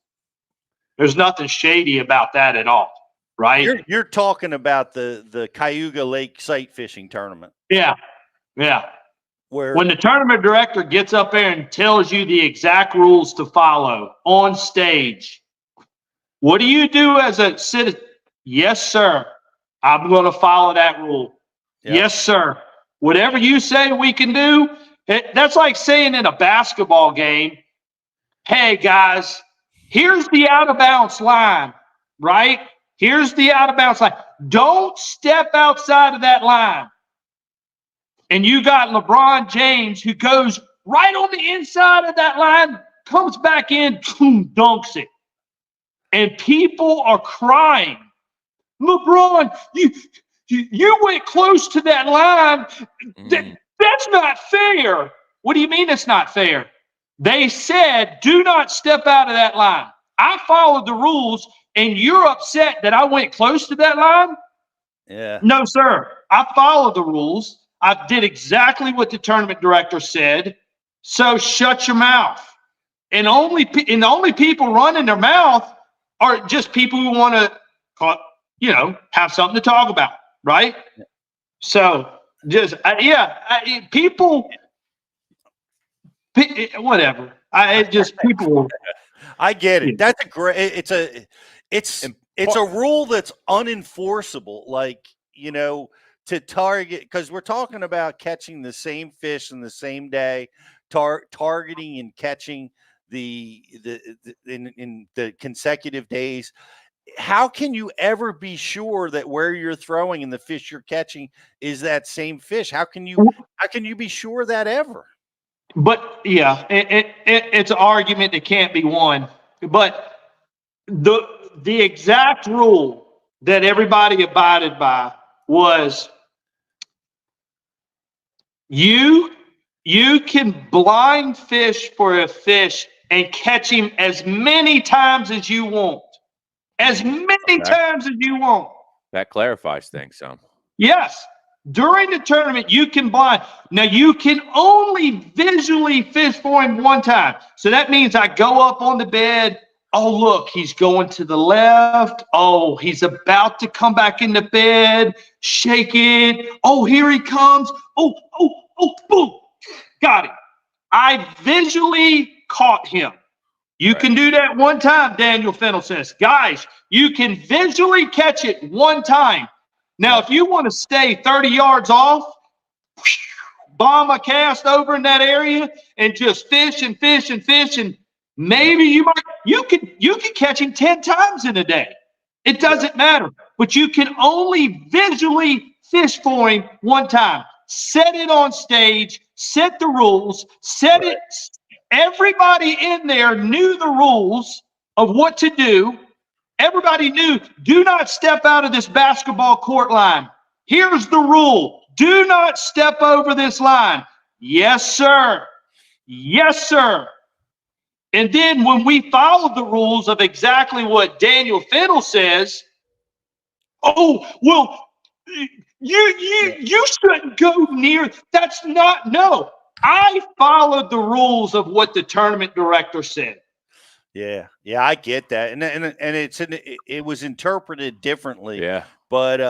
there's nothing shady about that at all, right? You're talking about the Cayuga Lake sight fishing tournament. Yeah. When the tournament director gets up there and tells you the exact rules to follow on stage, what do you do as a citizen? Yes, sir. I'm going to follow that rule. Yep. Yes, sir. Whatever you say we can do, that's like saying in a basketball game, hey, guys, here's the out-of-bounds line, right? Here's the out-of-bounds line. Don't step outside of that line. And you got LeBron James who goes right on the inside of that line, comes back in, boom, dunks it. And people are crying. LeBron, you went close to that line. That's not fair. What do you mean it's not fair? They said, do not step out of that line. I followed the rules, and you're upset that I went close to that line? Yeah. No, sir. I followed the rules. I did exactly what the tournament director said. So shut your mouth. And the only people running their mouth are just people who want to, have something to talk about, right? So just people, whatever. People. I get it. That's a great. It's a rule that's unenforceable. Like, to target, because we're talking about catching the same fish in the same day, targeting and catching in the consecutive days. How can you ever be sure that where you're throwing and the fish you're catching is that same fish? How can you be sure that ever? But yeah, it's an argument that can't be won. But the exact rule that everybody abided by was you can blind fish for a fish and catch him as many times as you want. As many times as you want. That clarifies things some. Yes. During the tournament, you can blind. Now, you can only visually fish for him one time. So that means I go up on the bed. Oh, look, he's going to the left. Oh, he's about to come back in the bed. Shake it. Oh, here he comes. Oh, boom. Got him. I visually caught him. You can do that one time, Daniel Fennell says. Guys, you can visually catch it one time. Now, if you want to stay 30 yards off, bomb a cast over in that area and just fish and fish and fish, and maybe you can catch him 10 times in a day. It doesn't matter. But you can only visually fish for him one time. Set it on stage, set the rules, set it. Everybody in there knew the rules of what to do. Everybody knew, do not step out of this basketball court line. Here's the rule. Do not step over this line. Yes, sir. Yes, sir. And then when we followed the rules of exactly what Daniel Fennell says, oh, well, you shouldn't go near. That's not, no. I followed the rules of what the tournament director said. Yeah, I get that, and it was interpreted differently. Yeah, but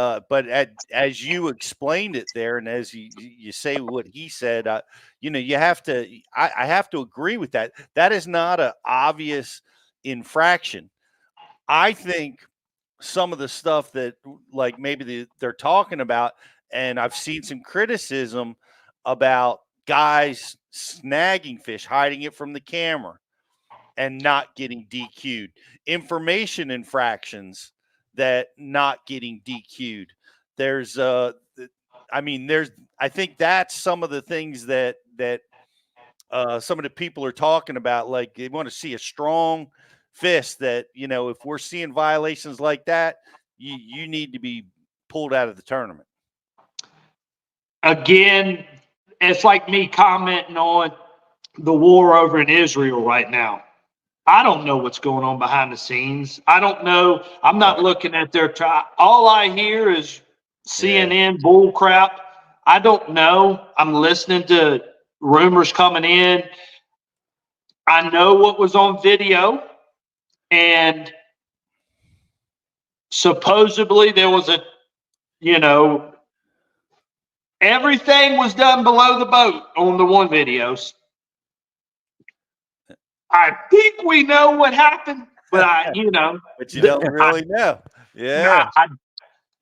as you explained it there, and as you say what he said, you have to. I have to agree with that. That is not an obvious infraction. I think some of the stuff that like maybe they're talking about, and I've seen some criticism about guys snagging fish, hiding it from the camera, and not getting DQ'd. Information infractions that not getting DQ'd. I think that's some of the things that some of the people are talking about. Like they want to see a strong fist that, if we're seeing violations like that, you need to be pulled out of the tournament. Again, it's like me commenting on the war over in Israel right now. I don't know what's going on behind the scenes. I don't know. I'm not looking at their trial. All I hear is CNN bull crap. I don't know. I'm listening to rumors coming in. I know what was on video, and supposedly there was everything was done below the boat on the one videos. I think we know what happened, but but you don't really know. Yeah.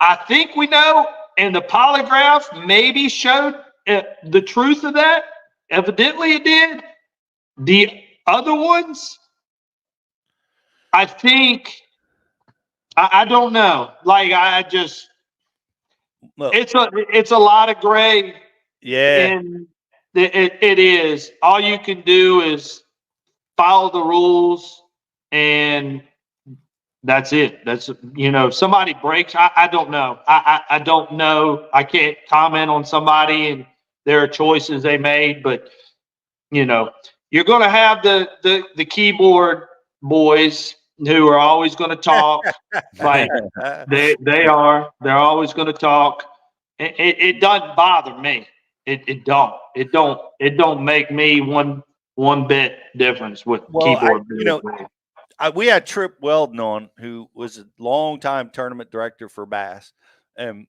I think we know, and the polygraph maybe showed the truth of that. Evidently it did. The other ones, I think, I don't know. Like, it's a lot of gray. Yeah. And it is. All you can do is follow the rules, and that's it. That's, if somebody breaks, I don't know. I don't know. I can't comment on somebody and their choices they made, but you're going to have the keyboard boys who are always going to talk. Like they're always going to talk. It doesn't bother me. It don't make me one bit difference with keyboard. We had Trip Weldon on, who was a long-time tournament director for bass, and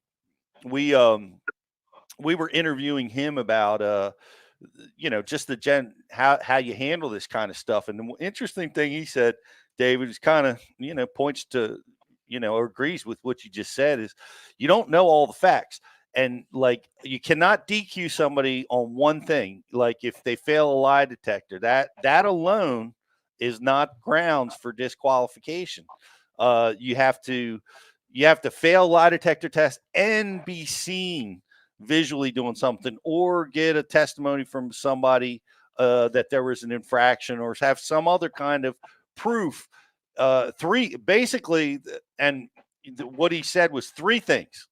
we were interviewing him about just how you handle this kind of stuff. And the interesting thing he said, David, is kind of points to or agrees with what you just said, is you don't know all the facts. And like, you cannot DQ somebody on one thing. Like if they fail a lie detector, that alone is not grounds for disqualification. You have to fail lie detector test and be seen visually doing something, or get a testimony from somebody that there was an infraction, or have some other kind of proof. Three, basically, and what he said was three things.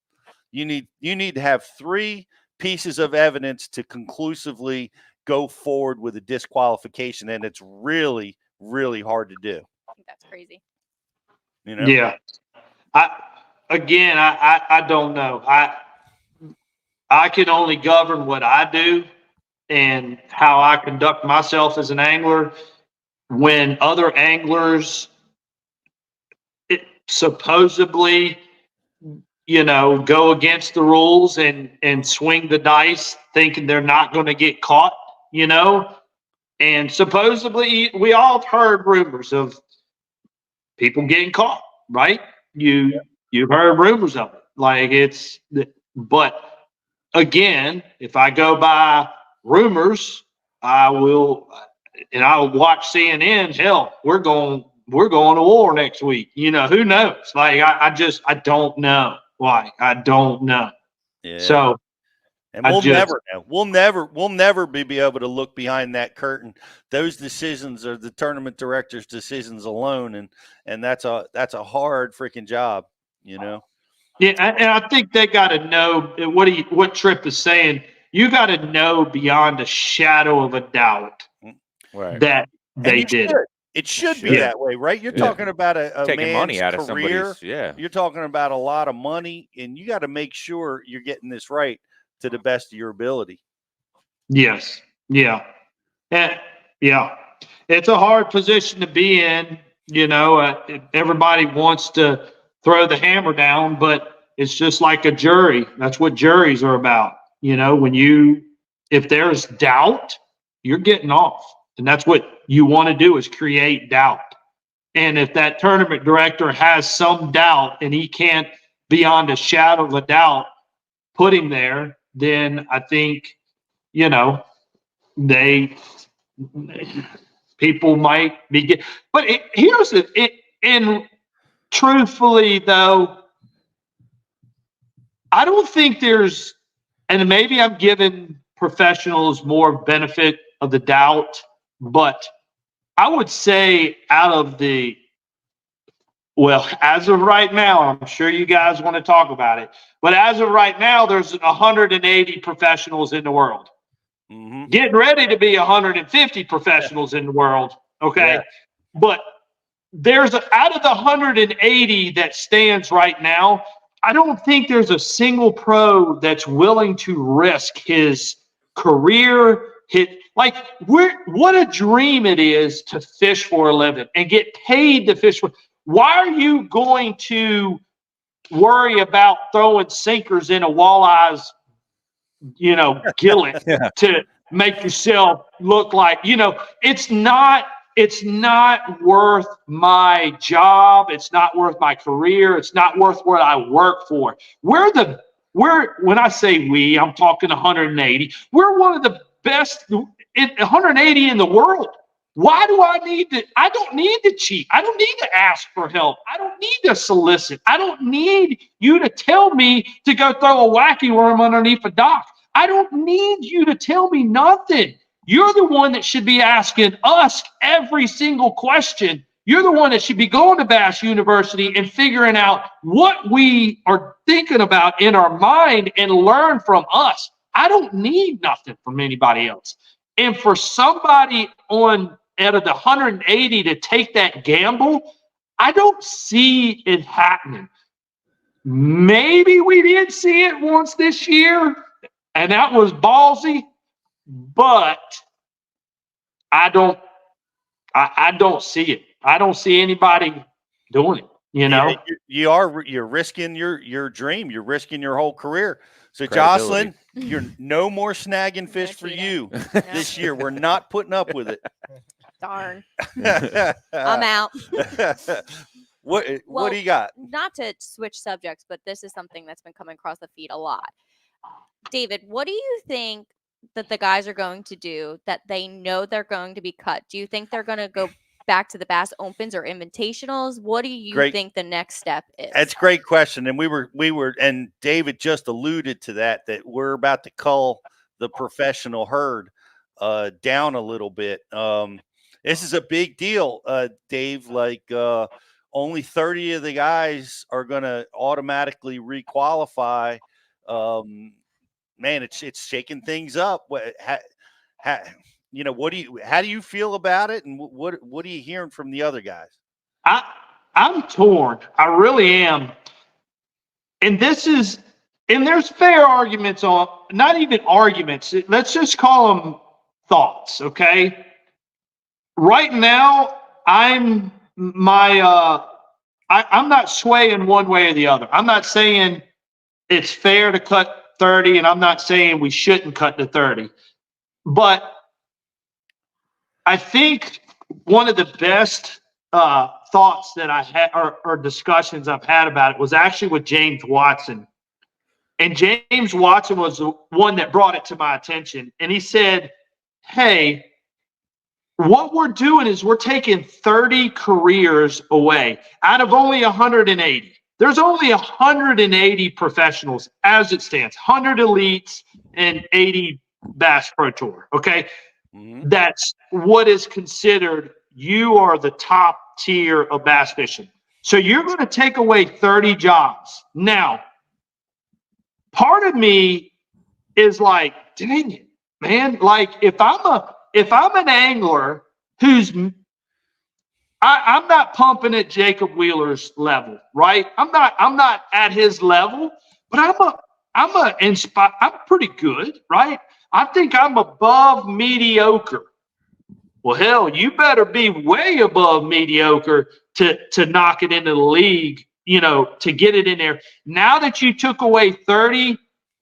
You need to have three pieces of evidence to conclusively go forward with a disqualification, and it's really, really hard to do. I think that's crazy. Yeah. again, I don't know. I can only govern what I do and how I conduct myself as an angler. When other anglers supposedly, go against the rules and swing the dice thinking they're not going to get caught, and supposedly we all have heard rumors of people getting caught, right? You've heard rumors of it. Like but again, if I go by rumors, I'll watch CNN. Hell, we're going to war next week. Who knows? Like I don't know. Like I don't know. Yeah. So, and we'll never know. We'll never be able to look behind that curtain. Those decisions are the tournament director's decisions alone, and that's a hard freaking job, Yeah, and I think they got to know what Tripp is saying. You got to know beyond a shadow of a doubt that they did it. It should be that way, right? You're talking about a taking man's money out of career. somebody's. You're talking about a lot of money, and you got to make sure you're getting this right to the best of your ability. Yes. Yeah. Yeah. It's a hard position to be in. Everybody wants to throw the hammer down, but it's just like a jury. That's what juries are about. If there's doubt, you're getting off. And that's what you want to do, is create doubt. And if that tournament director has some doubt and he can't, beyond a shadow of a doubt, put him there, then I think, people might be but here's it. And truthfully, though, I don't think there's, and maybe I'm giving professionals more benefit of the doubt, but I would say as of right now, I'm sure you guys want to talk about it, but as of right now, there's 180 professionals in the world. Mm-hmm. Getting ready to be 150 professionals in the world. Okay. Yeah. But out of the 180 that stands right now, I don't think there's a single pro that's willing to risk his career, what a dream it is to fish for a living and get paid to fish for. Why are you going to worry about throwing sinkers in a walleye's, gillet to make yourself look like, it's not worth my job. It's not worth my career. It's not worth what I work for. When I say we, I'm talking 180. We're one of the best 180 in the world. Why do I don't need to cheat. I don't need to ask for help. I don't need to solicit. I don't need you to tell me to go throw a wacky worm underneath a dock. I don't need you to tell me nothing. You're the one that should be asking us every single question. You're the one that should be going to Bass University and figuring out what we are thinking about in our mind and learn from us. I don't need nothing from anybody else. And for somebody out of the 180 to take that gamble, I don't see it happening. Maybe we did see it once this year, and that was ballsy, but I don't see it. I don't see anybody doing it. You're risking your dream. You're risking your whole career. So Jocelyn, you're no more snagging fish for you this year. We're not putting up with it. Darn. I'm out. What do you got? Not to switch subjects, but this is something that's been coming across the feed a lot. David, what do you think that the guys are going to do that they know they're going to be cut? Do you think they're going to go back to the Bass Opens or Invitationals? What do you think the next step is? That's a great question. And we were, and David just alluded to that we're about to cull the professional herd down a little bit. This is a big deal, Dave. Only 30 of the guys are going to automatically requalify. Man, it's shaking things up. How do you feel about it, and what are you hearing from the other guys? I'm torn. I really am. and there's fair arguments on, not even arguments. Let's just call them thoughts. Okay. Right now, I'm not swaying one way or the other. I'm not saying it's fair to cut 30, and I'm not saying we shouldn't cut to 30. But I think one of the best thoughts that I had, or discussions I've had about it, was actually with James Watson. And James Watson was the one that brought it to my attention. And he said, hey, what we're doing is we're taking 30 careers away out of only 180. There's only 180 professionals as it stands, 100 elites and 80 Bass Pro Tour. Okay. That's what is considered, you are the top tier of bass fishing. So you're going to take away 30 jobs. Now, part of me is like, dang it, man. Like if I'm an angler who's, I'm not pumping at Jacob Wheeler's level, right? I'm not at his level, but I'm pretty good, right? I think I'm above mediocre. Well, hell, you better be way above mediocre to knock it into the league, to get it in there. Now that you took away 30,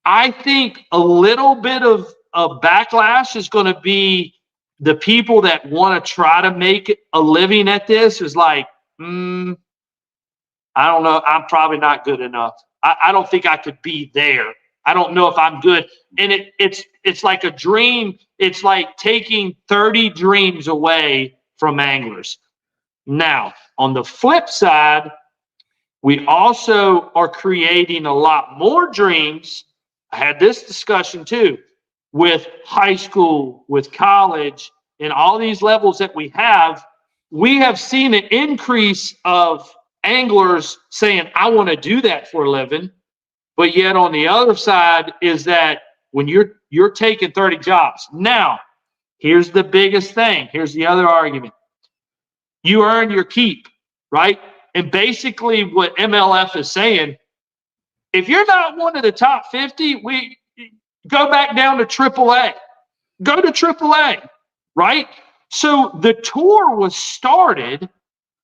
I think a little bit of backlash is going to be the people that want to try to make a living at this is like, I don't know. I'm probably not good enough. I don't think I could be there. I don't know if I'm good. And it's like a dream. It's like taking 30 dreams away from anglers. Now, on the flip side, we also are creating a lot more dreams. I had this discussion too with high school, with college, and all these levels that we have. We have seen an increase of anglers saying, I want to do that for a living. But yet on the other side is that when you're taking 30 jobs. Now, here's the biggest thing. Here's the other argument. You earn your keep, right? And basically what MLF is saying, if you're not one of the top 50, we go back down to AAA. Go to AAA, right? So the tour was started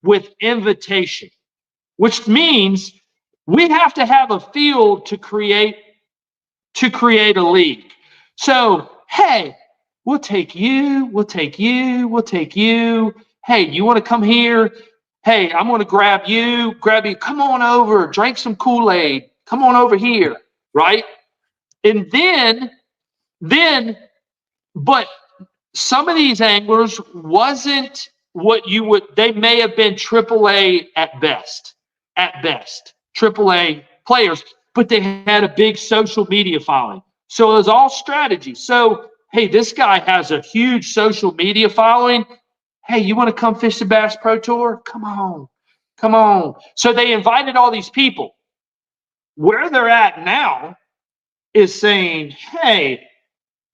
with invitation, which means we have to have a field to create a league. So, hey, we'll take you, we'll take you, we'll take you. Hey, you want to come here? Hey, I'm going to grab you. Come on over, drink some Kool-Aid. Come on over here, right? And then, but some of these anglers wasn't what you would, they may have been AAA at best, AAA players, but they had a big social media following. So it was all strategy. So, hey, this guy has a huge social media following. Hey, you want to come fish the Bass Pro Tour? Come on. So they invited all these people. Where they're at now is saying, hey,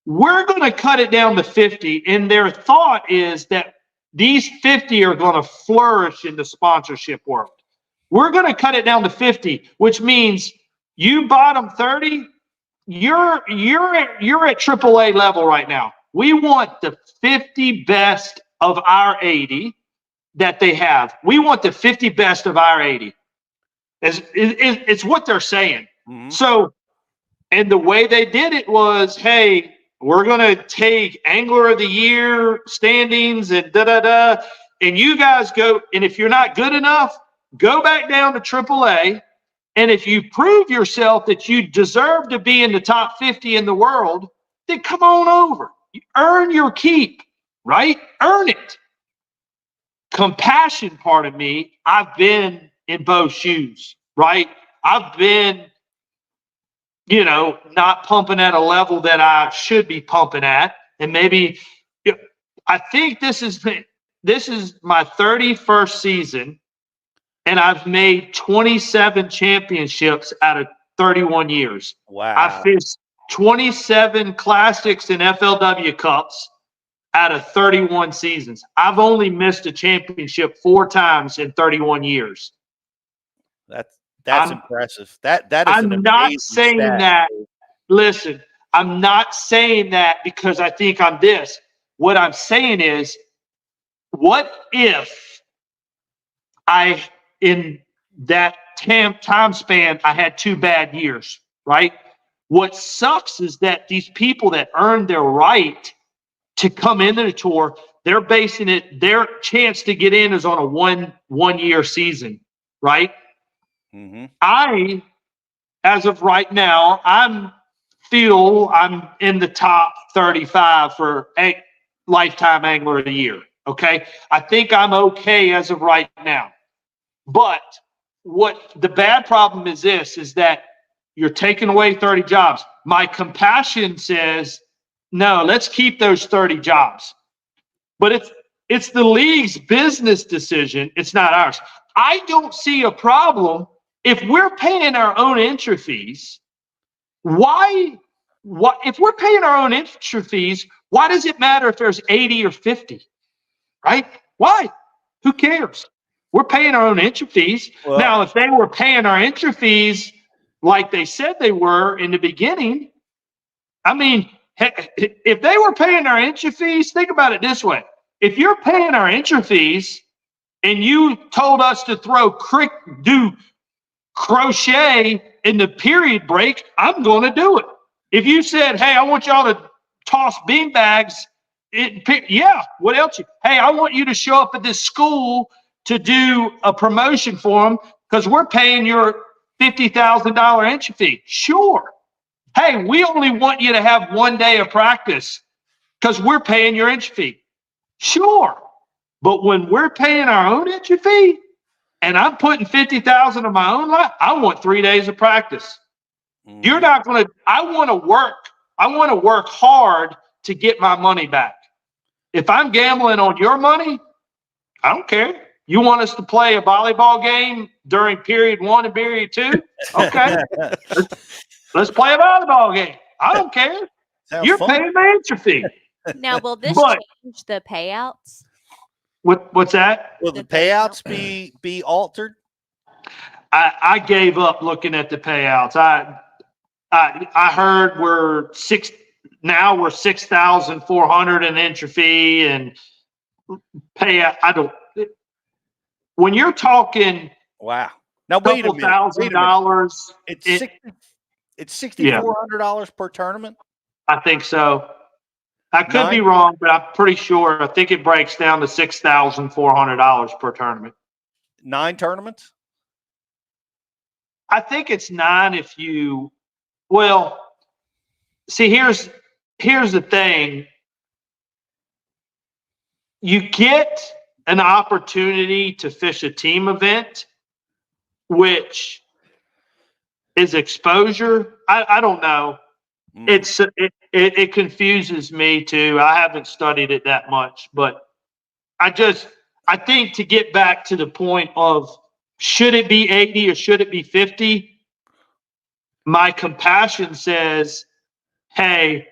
we're going to cut it down to 50. And their thought is that these 50 are going to flourish in the sponsorship world. We're going to cut it down to 50, which means you bottom 30, you're at AAA level right now. We want the 50 best of our 80 that they have. We want the 50 best of our 80. It's what they're saying. Mm-hmm. So, and the way they did it was, hey, we're going to take Angler of the Year standings and da-da-da, and you guys go, and if you're not good enough, go back down to AAA, and if you prove yourself that you deserve to be in the top 50 in the world, then come on over. You earn your keep, right? Earn it. Compassion part of me, I've been in both shoes, right? I've been, not pumping at a level that I should be pumping at. And maybe, I think this is my 31st season, and I've made 27 championships out of 31 years. Wow. I fished 27 classics and FLW Cups out of 31 seasons. I've only missed a championship 4 times in 31 years. That's impressive. That is an I'm not amazing saying stat. that. Listen, I'm not saying that because I think I'm this. What I'm saying is, what if in that time span, I had 2 bad years, right? What sucks is that these people that earned their right to come into the tour, they're basing their chance to get in is on a one-year season, right? Mm-hmm. As of right now, I'm in the top 35 for a lifetime angler of the year. Okay. I think I'm okay as of right now. But what the bad problem is is that you're taking away 30 jobs. My compassion says, no, let's keep those 30 jobs. But it's the league's business decision. It's not ours. I don't see a problem if we're paying our own entry fees. Why if we're paying our own entry fees, why does it matter if there's 80 or 50? Right? Why? Who cares? We're paying our own entry fees. Well, now, if they were paying our entry fees like they said they were in the beginning, I mean, if they were paying our entry fees, think about it this way. If you're paying our entry fees and you told us to do crochet in the period break, I'm going to do it. If you said, hey, I want y'all to toss bean bags, what else? Hey, I want you to show up at this school to do a promotion for them because we're paying your $50,000 entry fee. Sure. Hey, we only want you to have 1 day of practice because we're paying your entry fee. Sure. But when we're paying our own entry fee, and I'm putting 50,000 of my own life, I want 3 days of practice. You're not going to, I want to work hard to get my money back. If I'm gambling on your money, I don't care. You want us to play a volleyball game during period 1 and period 2? Okay. Let's play a volleyball game. I don't care. You're paying my entry fee. Now, will this change the payouts? What's that? Will the payouts be altered? I gave up looking at the payouts. I heard we're 6,400 in entry fee and payout. When you're talking, wow. Now wait a minute. $1,000. It's $6,400 per tournament. I think so. I could be wrong, but I'm pretty sure. I think it breaks down to $6,400 per tournament. 9 tournaments? I think it's 9 if you. Well, see, here's the thing. You get an opportunity to fish a team event, which is exposure. I don't know. It confuses me too. I haven't studied it that much, but I think to get back to the point of should it be 80 or should it be 50? My compassion says, hey,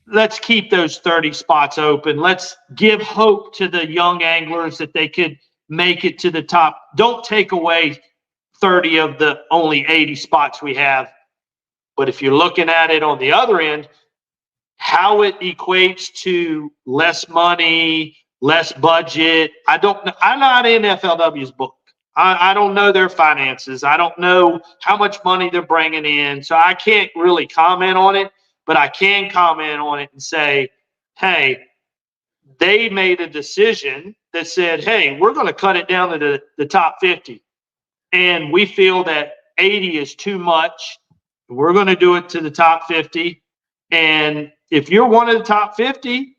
let's keep those 30 spots open. Let's give hope to the young anglers that they could make it to the top. Don't take away 30 of the only 80 spots we have. But if you're looking at it on the other end, how it equates to less money, less budget, I don't know. I'm not in FLW's book. I don't know their finances. I don't know how much money they're bringing in. So I can't really comment on it, but I can comment on it and say, hey, they made a decision that said, hey, we're going to cut it down to the top 50. And we feel that 80 is too much. We're going to do it to the top 50. And if you're one of the top 50,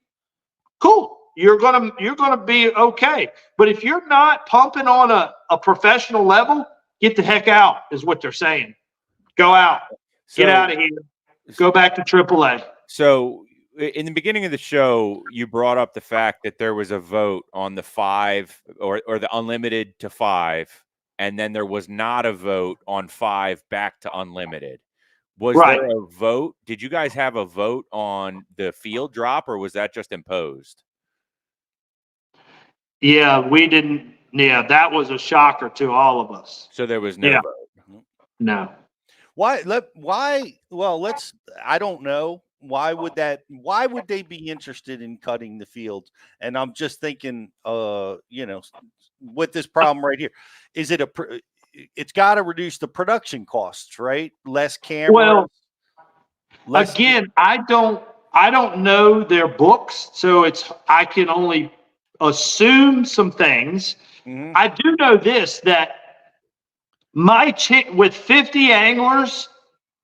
cool. You're gonna be okay. But if you're not pumping on a professional level, get the heck out, is what they're saying. Go out. Get out of here. Go back to AAA. So in the beginning of the show, you brought up the fact that there was a vote on the 5 or the unlimited to 5, and then there was not a vote on 5 back to unlimited. Was there a vote? Did you guys have a vote on the field drop, or was that just imposed? Yeah, we didn't. Yeah, that was a shocker to all of us. So there was no vote. No. Why? Well, I don't know. Why would they be interested in cutting the field? And I'm just thinking, with this problem right here, is it it's got to reduce the production costs, right? Less cameras. Well, again, I don't know their books, so I can only assume some things. Mm-hmm. I do know this, that with 50 anglers,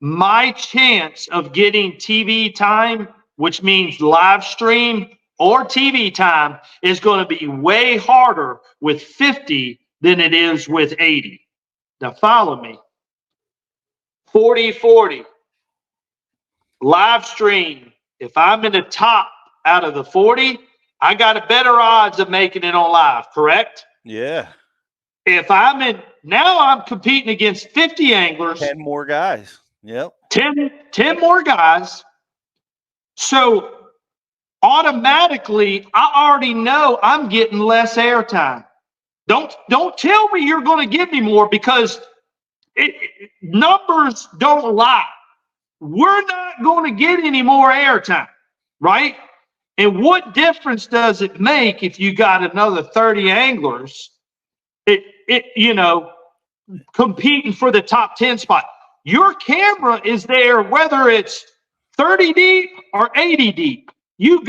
my chance of getting TV time, which means live stream or TV time, is going to be way harder with 50 than it is with 80. Now follow me. 40-40. Live stream. If I'm in the top out of the 40, I got a better odds of making it on live, correct? Yeah. If now I'm competing against 50 anglers. 10 more guys. Yep. 10 more guys. So automatically, I already know I'm getting less airtime. Don't tell me you're going to give me more, because numbers don't lie. We're not going to get any more airtime, right? And what difference does it make if you got another 30 anglers, competing for the top 10 spot? Your camera is there whether it's 30 deep or 80 deep. You're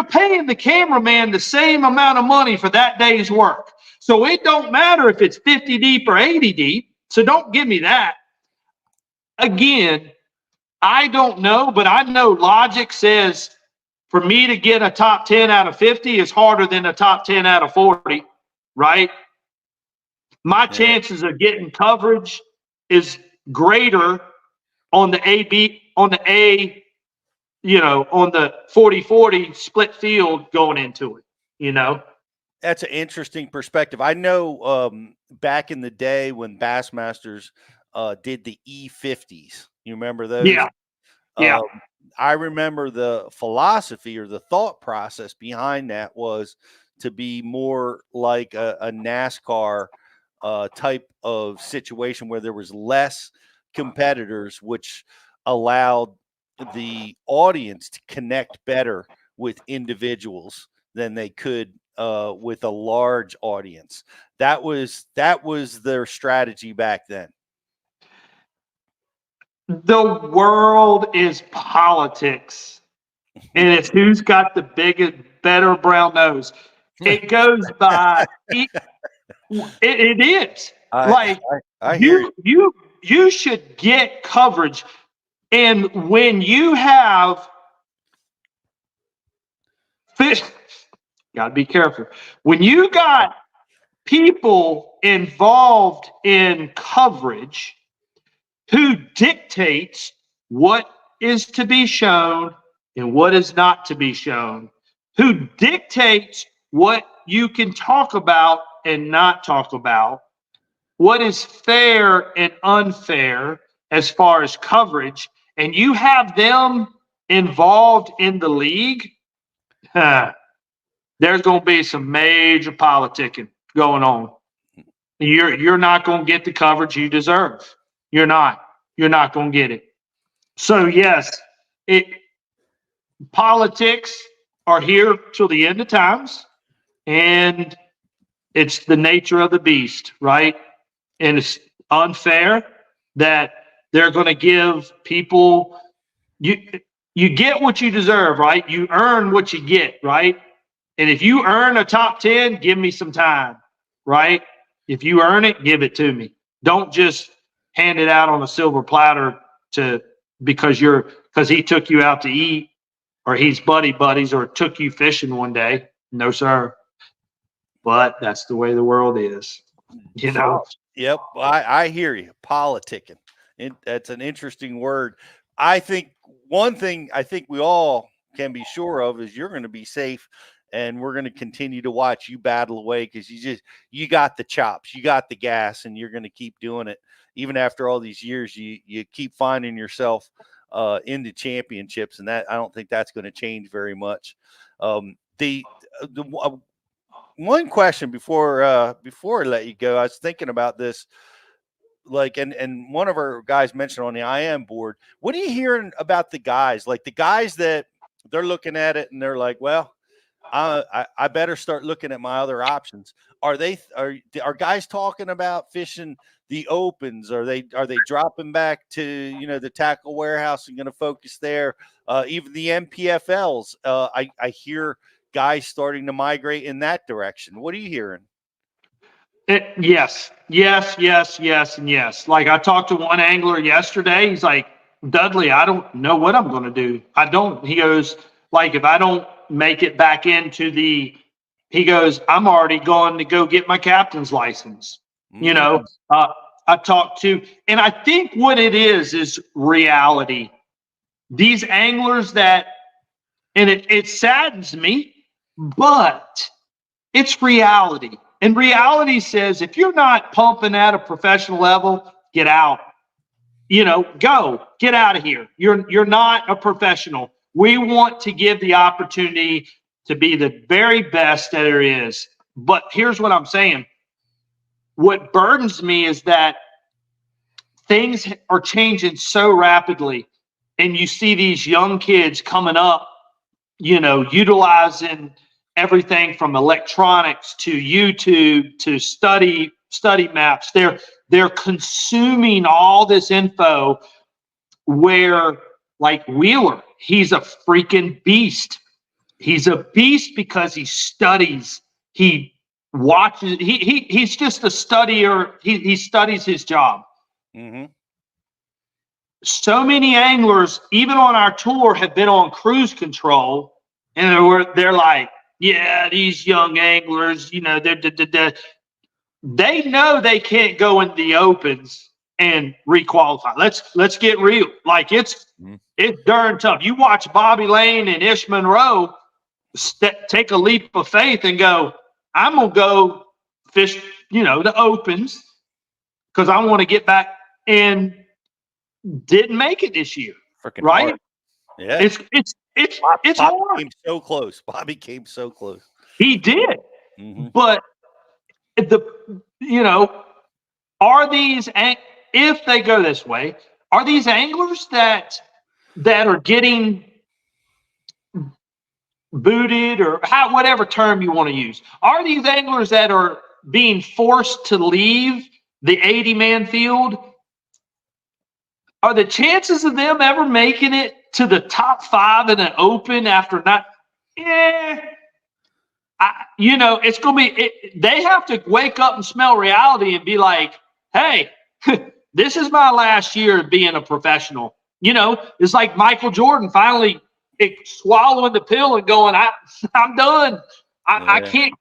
paying the cameraman the same amount of money for that day's work. So it don't matter if it's 50 deep or 80 deep. So don't give me that. Again, I don't know, but I know logic says for me to get a top 10 out of 50 is harder than a top 10 out of 40, right? My chances of getting coverage is greater on the on the 40-40 split field going into it, That's an interesting perspective. I know back in the day when Bassmasters did the E50s, you remember those? Yeah. I remember the philosophy or the thought process behind that was to be more like a NASCAR type of situation where there was less competitors, which allowed the audience to connect better with individuals than they could with a large audience. That was their strategy back then. The world is politics, and it's who's got the biggest, better brown nose. It goes by. It is. I hear you should get coverage, and when you have fish, got to be careful. When you got people involved in coverage who dictates what is to be shown and what is not to be shown, who dictates what you can talk about and not talk about, what is fair and unfair as far as coverage, and you have them involved in the league, there's going to be some major politicking going on. You're not going to get the coverage you deserve. You're not going to get it. So yes, politics are here till the end of times, and it's the nature of the beast, right? And it's unfair that they're going to give people, you get what you deserve, right? You earn what you get, right? And if you earn a top 10, give me some time, right? If you earn it, give it to me. Don't just hand it out on a silver platter because he took you out to eat, or he's buddies, or took you fishing one day. No, sir. But that's the way the world is, Yep, I hear you. Politicking. That's an interesting word. I think one thing I think we all can be sure of is you're going to be safe, and we're going to continue to watch you battle away, because you got the chops, you got the gas, and you're going to keep doing it. Even after all these years, you keep finding yourself in the championships, and that I don't think that's going to change very much. The one question before I let you go, I was thinking about this. like, and one of our guys mentioned on the IM board, what are you hearing about the guys? Like the guys that they're looking at it and they're like, well, I better start looking at my other options. Are guys talking about fishing the opens? Are they dropping back to, you know, the tackle warehouse and going to focus there? Even the MPFLs, I hear guys starting to migrate in that direction. What are you hearing? Yes, and yes. Like I talked to one angler yesterday. He's like, Dudley, I don't know what I'm going to do. He goes, like, if I don't make it back into he goes, I'm already going to go get my captain's license. You know, I talked to, and I think what it is reality. These anglers and it saddens me, but it's reality. And reality says, if you're not pumping at a professional level, get out. You know, get out of here. You're not a professional. We want to give the opportunity to be the very best that there is. But here's what I'm saying. What burdens me is that things are changing so rapidly, and you see these young kids coming up, you know, utilizing everything from electronics to YouTube to study maps. They're consuming all this info, where like Wheeler, he's a freaking beast. He's a beast because he studies, he watches, he's just a studier. He studies his job. Mm-hmm. So many anglers, even on our tour, have been on cruise control, and they're like, yeah, these young anglers, you know, they know they can't go in the opens and requalify. Let's get real. Like it's darn tough. You watch Bobby Lane and Ish Monroe take a leap of faith and go, I'm gonna go fish, you know, the opens because I want to get back, and didn't make it this year. Freaking right? hard. Yeah. It's Bobby hard. came so close. Bobby came so close. He did. Mm-hmm. But are these, if they go this way, are these anglers that are getting booted, or whatever term you want to use, are these anglers that are being forced to leave the 80-man field? Are the chances of them ever making it to the top 5 in an open after not? It's going to be, they have to wake up and smell reality and be like, hey, this is my last year of being a professional. You know, it's like Michael Jordan finally swallowing the pill and going, I'm done. I can't,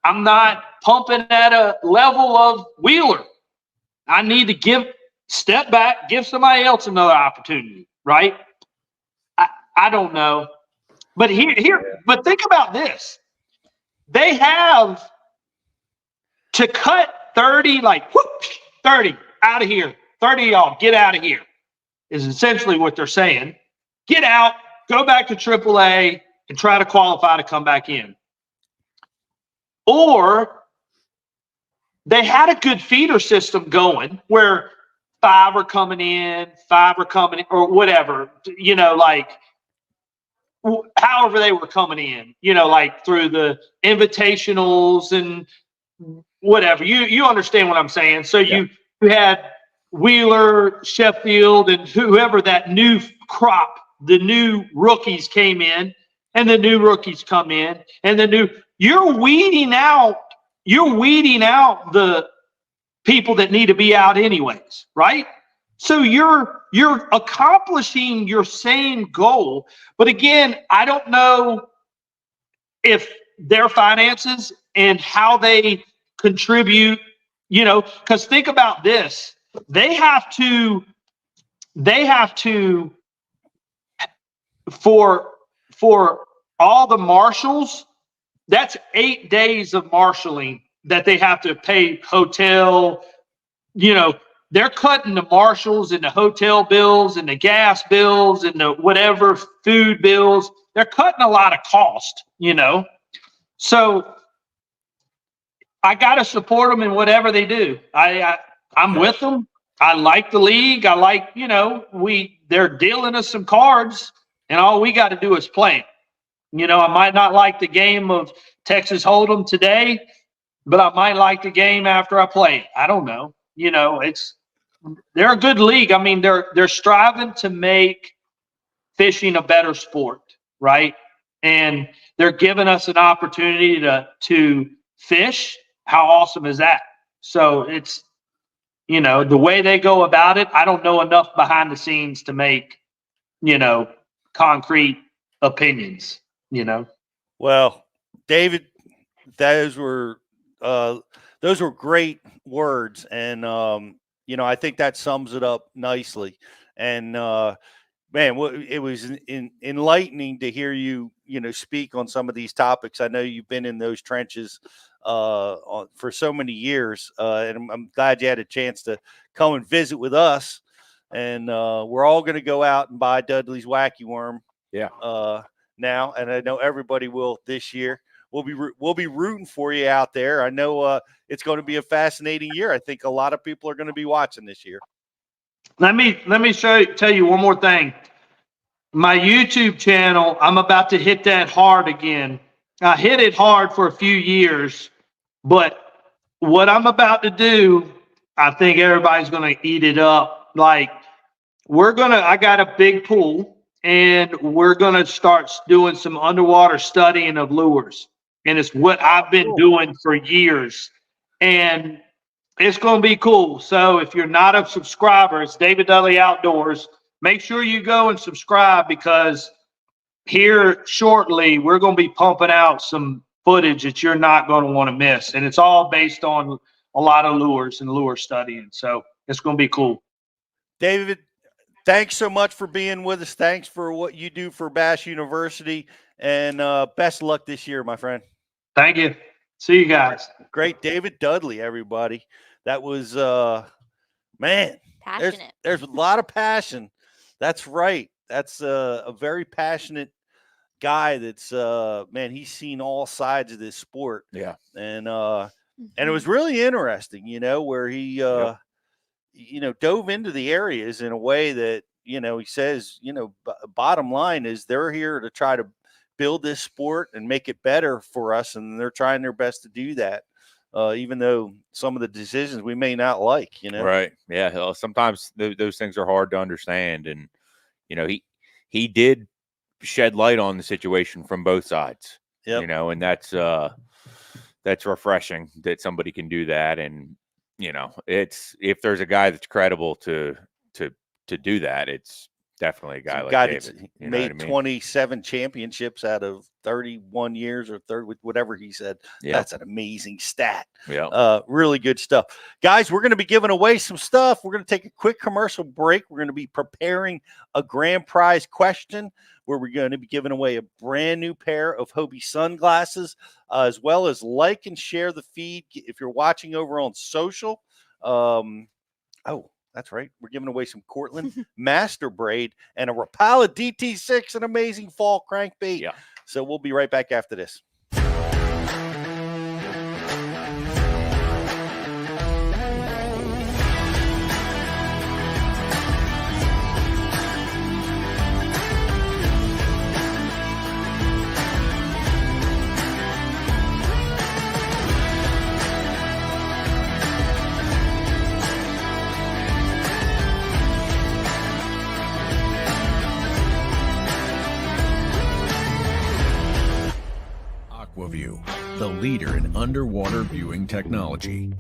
I'm not pumping at a level of Wheeler. I need to step back, give somebody else another opportunity, right? I don't know. But but think about this. They have to cut 30, 30 out of here. 30 of y'all, get out of here, is essentially what they're saying. Get out, go back to AAA, and try to qualify to come back in. Or they had a good feeder system going where 5 are coming in, 5 are coming in, or whatever, however they were coming in, through the invitationals and whatever. You understand what I'm saying? So you had Wheeler, Sheffield, and whoever that new crop, the new rookies came in, and the new rookies come in, and you're weeding out the people that need to be out anyways, right? So you're accomplishing your same goal. But again, I don't know if their finances and how they contribute, because think about this. They have to for all the marshals, that's 8 days of marshaling that they have to pay hotel, they're cutting the marshals and the hotel bills and the gas bills and the whatever food bills. They're cutting a lot of cost, So I got to support them in whatever they do. I'm with them. I like the league. I like, they're dealing us some cards, and all we got to do is play. I might not like the game of Texas Hold'em today, but I might like the game after I play. I don't know. They're a good league. I mean, they're striving to make fishing a better sport, right? And they're giving us an opportunity to fish. How awesome is that? So it's, the way they go about it, I don't know enough behind the scenes to make, concrete opinions, Well, David, those were great words. And, I think that sums it up nicely. And, man, it was enlightening to hear you, speak on some of these topics. I know you've been in those trenches for so many years, and I'm glad you had a chance to come and visit with us. And we're all going to go out and buy Dudley's Wacky Worm. Yeah. Now, and I know everybody will this year. We'll be rooting for you out there. I know it's going to be a fascinating year. I think a lot of people are going to be watching this year. Let me tell you one more thing. My YouTube channel, I'm about to hit that hard again. I hit it hard for a few years, but what I'm about to do, I think everybody's going to eat it up. Like, I got a big pool, and we're going to start doing some underwater studying of lures. And it's what I've been doing for years. And it's going to be cool. So if you're not a subscriber, it's David Dudley Outdoors. Make sure you go and subscribe, because here shortly we're going to be pumping out some footage that you're not going to want to miss. And it's all based on a lot of lures and lure studying. So it's going to be cool. David, thanks so much for being with us. Thanks for what you do for Bass University. And best of luck this year, my friend. Thank you. See you guys. Great. David Dudley, everybody. That was, man, Passionate. There's a lot of passion. That's right. That's a very passionate guy that's, man, he's seen all sides of this sport. Yeah. And it was really interesting, where he, dove into the areas in a way that, he says, bottom line is they're here to try to build this sport and make it better for us. And they're trying their best to do that. Even though some of the decisions we may not like, Right. Yeah. Sometimes those things are hard to understand. And, he did shed light on the situation from both sides, and that's refreshing that somebody can do that. And, it's, if there's a guy that's credible to do that, it's definitely a guy like David. That's made 27 championships out of 31 years or whatever he said. Yeah. That's an amazing stat. Yeah. Really good stuff. Guys, we're going to be giving away some stuff. We're going to take a quick commercial break. We're going to be preparing a grand prize question where we're going to be giving away a brand new pair of Hobie sunglasses, as well as like and share the feed if you're watching over on social. That's right. We're giving away some Cortland Master Braid and a Rapala DT6, an amazing fall crankbait. Yeah. So we'll be right back after this. Aquaview, the leader in underwater viewing technology.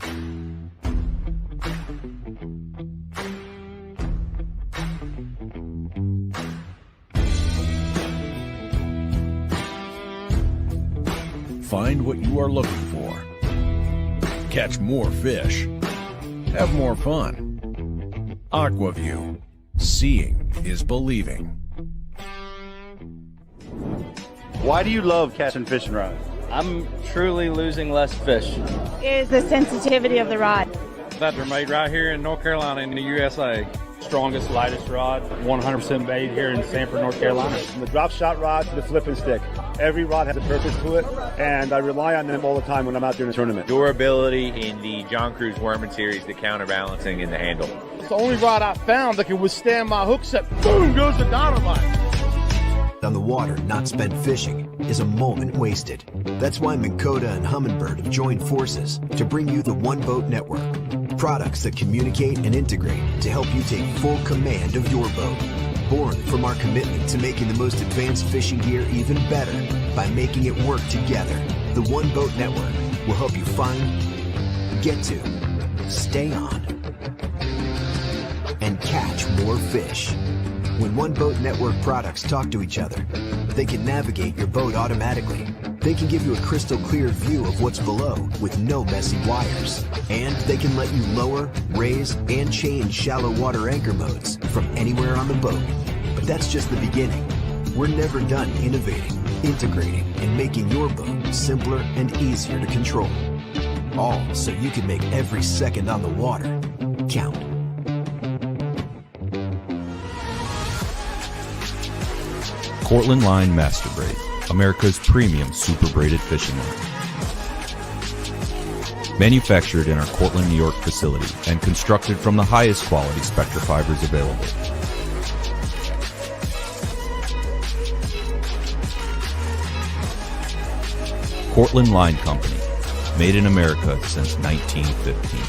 Find what you are looking for. Catch more fish. Have more fun. Aquaview. Seeing is believing. Why do you love casting fishing rods? I'm truly losing less fish. Is the sensitivity of the rod. That they're made right here in North Carolina in the USA. Strongest, lightest rod, 100% made here in Sanford, North Carolina. From the drop shot rod to the flipping stick, Every rod has a purpose to it, and I rely on them all the time when I'm out there in a tournament. Durability in the John Cruz Worming series, the counterbalancing in the handle. It's the only rod I found that can withstand my hook set. Boom goes the dynamite. On the water, not spent fishing is a moment wasted. That's why Minn Kota and Humminbird have joined forces to bring you the One Boat Network. Products that communicate and integrate to help you take full command of your boat. Born from our commitment to making the most advanced fishing gear even better by making it work together. The One Boat Network will help you find, get to, stay on, and catch more fish. When One Boat Network products talk to each other, they can navigate your boat automatically. They can give you a crystal clear view of what's below with no messy wires. And they can let you lower, raise, and change shallow water anchor modes from anywhere on the boat. But that's just the beginning. We're never done innovating, integrating, and making your boat simpler and easier to control. All so you can make every second on the water count. Cortland Line Master Braid, America's premium super braided fishing line. Manufactured in our Cortland, New York facility and constructed from the highest quality Spectra fibers available. Cortland Line Company, made in America since 1915.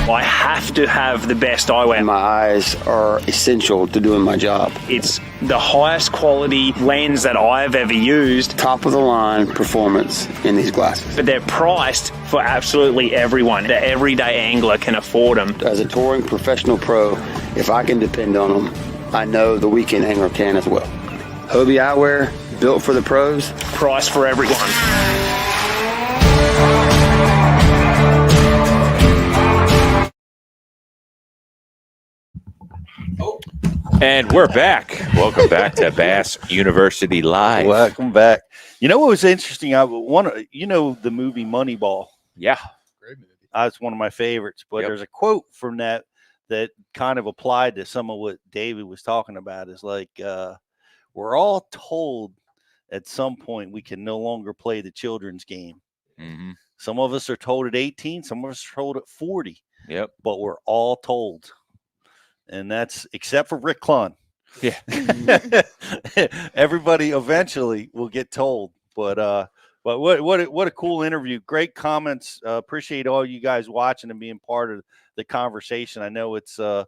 I have to have the best eyewear. My eyes are essential to doing my job. It's the highest quality lens that I've ever used. Top of the line performance in these glasses. But they're priced for absolutely everyone. The everyday angler can afford them. As a touring professional pro, if I can depend on them, I know the weekend angler can as well. Hobie Eyewear, built for the pros. Price for everyone. And we're back. Welcome back to Bass University Live. Welcome back. You know what was interesting? You know the movie Moneyball. Yeah, Great movie. That's one of my favorites. But there's a quote from that kind of applied to some of what David was talking about. Is like we're all told at some point we can no longer play the children's game. Mm-hmm. Some of us are told at 18. Some of us are told at 40. Yep. But we're all told. And that's except for Rick Clunn. Yeah. Everybody eventually will get told. But what a cool interview. Great comments. Appreciate all you guys watching and being part of the conversation. I know it's a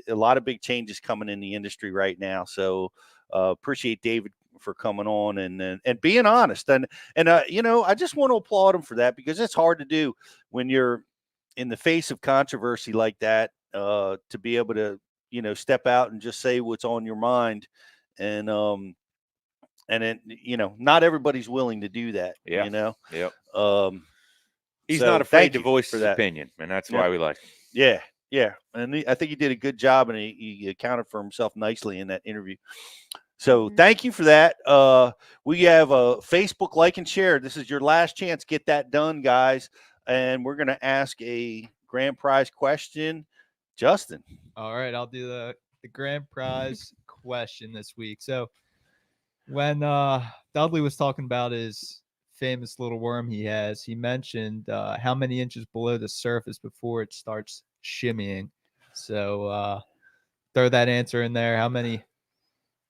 lot of big changes coming in the industry right now. So appreciate David for coming on and being honest. And I just want to applaud him for that, because it's hard to do when you're in the face of controversy like that. To be able to, step out and just say what's on your mind, and then, not everybody's willing to do that. Yeah. Yep. He's So not afraid to thank you voice for his that. opinion, and that's why we like him. Yeah, and I think he did a good job, and he accounted for himself nicely in that interview. So thank you for that. We have a Facebook like and share. This is your last chance. Get that done, guys, and we're going to ask a grand prize question. Justin. All right, I'll do the grand prize question this week. So when Dudley was talking about his famous little worm he has, he mentioned how many inches below the surface before it starts shimmying. So throw that answer in there. How many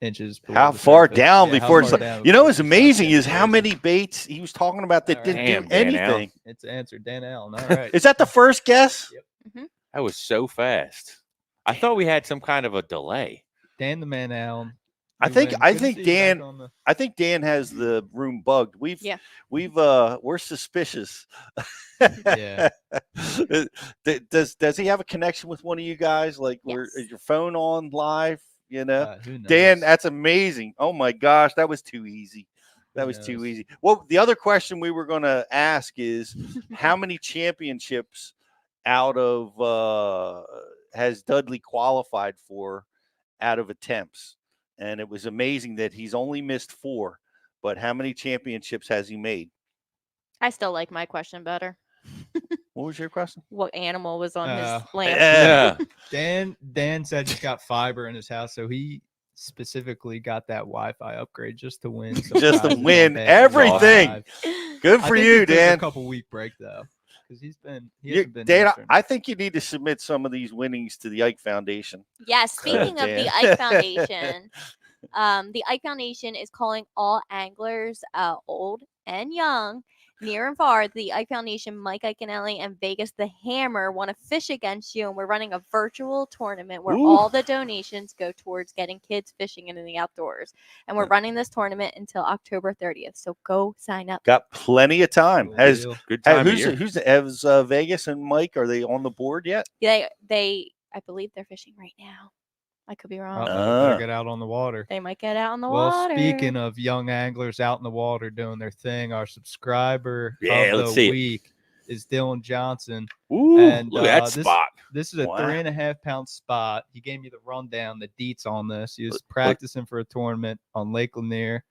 inches below How the far surface? down Yeah, before how it's far like, down what's before it amazing starts is how many baits he was talking about that All didn't right. do Damn, Dan anything. It's answer Dan Allen. All right. Is that the first guess? Yep. That was so fast. I thought we had some kind of a delay. Dan the Man Allen. I You think win. I Good to think see you back Dan on the- I think Dan has the room bugged. We're suspicious. Yeah. Does he have a connection with one of you guys? Like, is your phone on live? Who knows? Dan, that's amazing. Oh my gosh, that was too easy. That was too easy. Well, the other question we were going to ask is how many championships out of has Dudley qualified for out of attempts? And it was amazing that he's only missed 4, but how many championships has he made? I still like my question better. What was your question? What animal was on his lamp? Yeah. Dan said he's got fiber in his house, so he specifically got that Wi-Fi upgrade just to win. Some Just to prizes on win Bet everything. Live. Good I for think you, he took Dan. A couple week break though, because he You- hasn't been Dan, answering. I think you need to submit some of these winnings to the Ike Foundation. Yes, speaking of the Dan. Ike Foundation, the Ike Foundation is calling all anglers, old and young, near and far. The Ike Foundation, Mike Iaconelli, and Vegas the Hammer want to fish against you, and we're running a virtual tournament where Ooh. all the donations go towards getting kids fishing in the outdoors. And we're running this tournament until October 30th, so go sign up. Got plenty of time. Cool Has deal. Good time of who's year. has Vegas and Mike? Are they on the board yet? They I believe they're fishing right now. I could be wrong. Better get out on the water. They might get out on the Well, water. speaking of young anglers out in the water doing their thing, our subscriber Yeah, of let's the see it. week is Dylan Johnson. Ooh, And look at that this, spot. This is a Wow. 3.5 pound spot. He gave me the rundown, the deets on this. He was practicing for a tournament on Lake Lanier.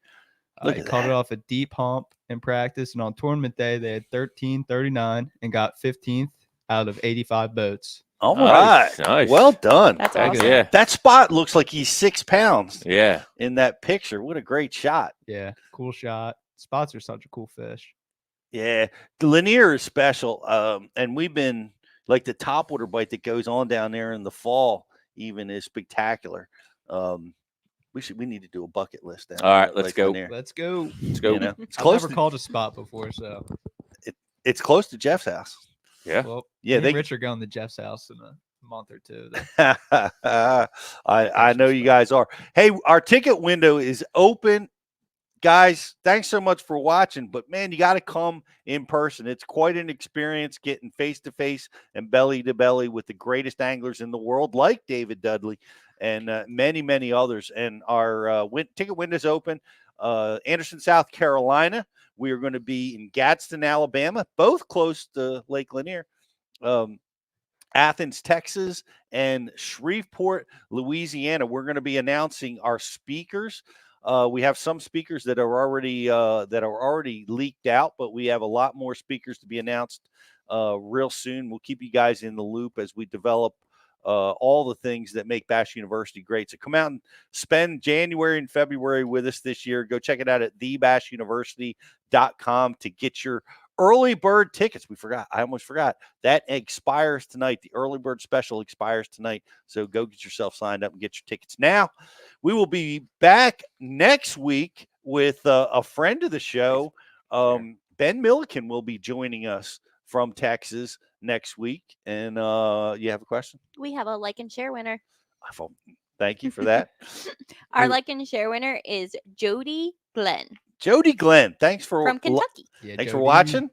Look He at caught that. it off a deep hump in practice, and on tournament day they had 13:39 and got 15th out of 85 boats. All Nice, right. nice. Well done. That's Heck awesome. yeah. That spot looks like he's 6 pounds Yeah. in that picture. What a great shot. Yeah, cool shot. Spots are such a cool fish. Yeah. The Lanier is special. And we've been like the topwater bite that goes on down there in the fall, even is spectacular. We need to do a bucket list down All there right, at let's Lake go. Lanier. Let's go. Let's go. You know, it's I've close. never called a spot before, so It's close to Jeff's house. Yeah. well, Yeah, me they- and Rich are going to Jeff's house in a month or two. I know you guys are. Hey, our ticket window is open. Guys, thanks so much for watching. But man, you got to come in person. It's quite an experience getting face to face and belly to belly with the greatest anglers in the world, like David Dudley and many, many others. And our ticket window's open. Anderson, South Carolina. We are going to be in Gadsden, Alabama, both close to Lake Lanier. Athens, Texas, and Shreveport, Louisiana. We're going to be announcing our speakers. We have some speakers that are already leaked out, but we have a lot more speakers to be announced real soon. We'll keep you guys in the loop as we develop all the things that make Bash University great. So come out and spend January and February with us this year. Go check it out at thebashuniversity.com to get your early bird tickets. I almost forgot. That expires tonight. The early bird special expires tonight. So go get yourself signed up and get your tickets now. We will be back next week with a friend of the show. Ben Milliken will be joining us from Texas next week. And you have a question? We have a like and share winner. Thank you for that. Our like and share winner is Jody Glenn Jody Glenn, thanks for from Kentucky. Thanks for watching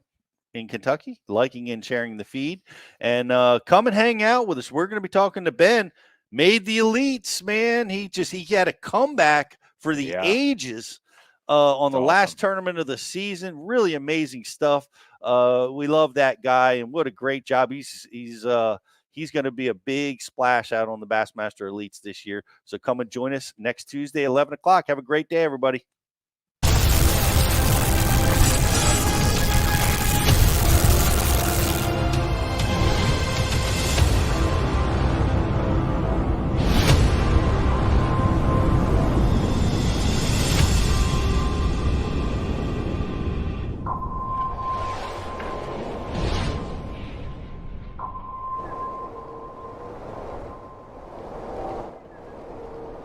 in Kentucky, liking and sharing the feed, and come and hang out with us. We're going to be talking to Ben. Made the elites, man. He had a comeback for the ages on the last tournament of the season. Really amazing stuff. We love that guy, and what a great job. He's going to be a big splash out on the Bassmaster Elites this year. So come and join us next Tuesday, 11 o'clock. Have a great day, everybody.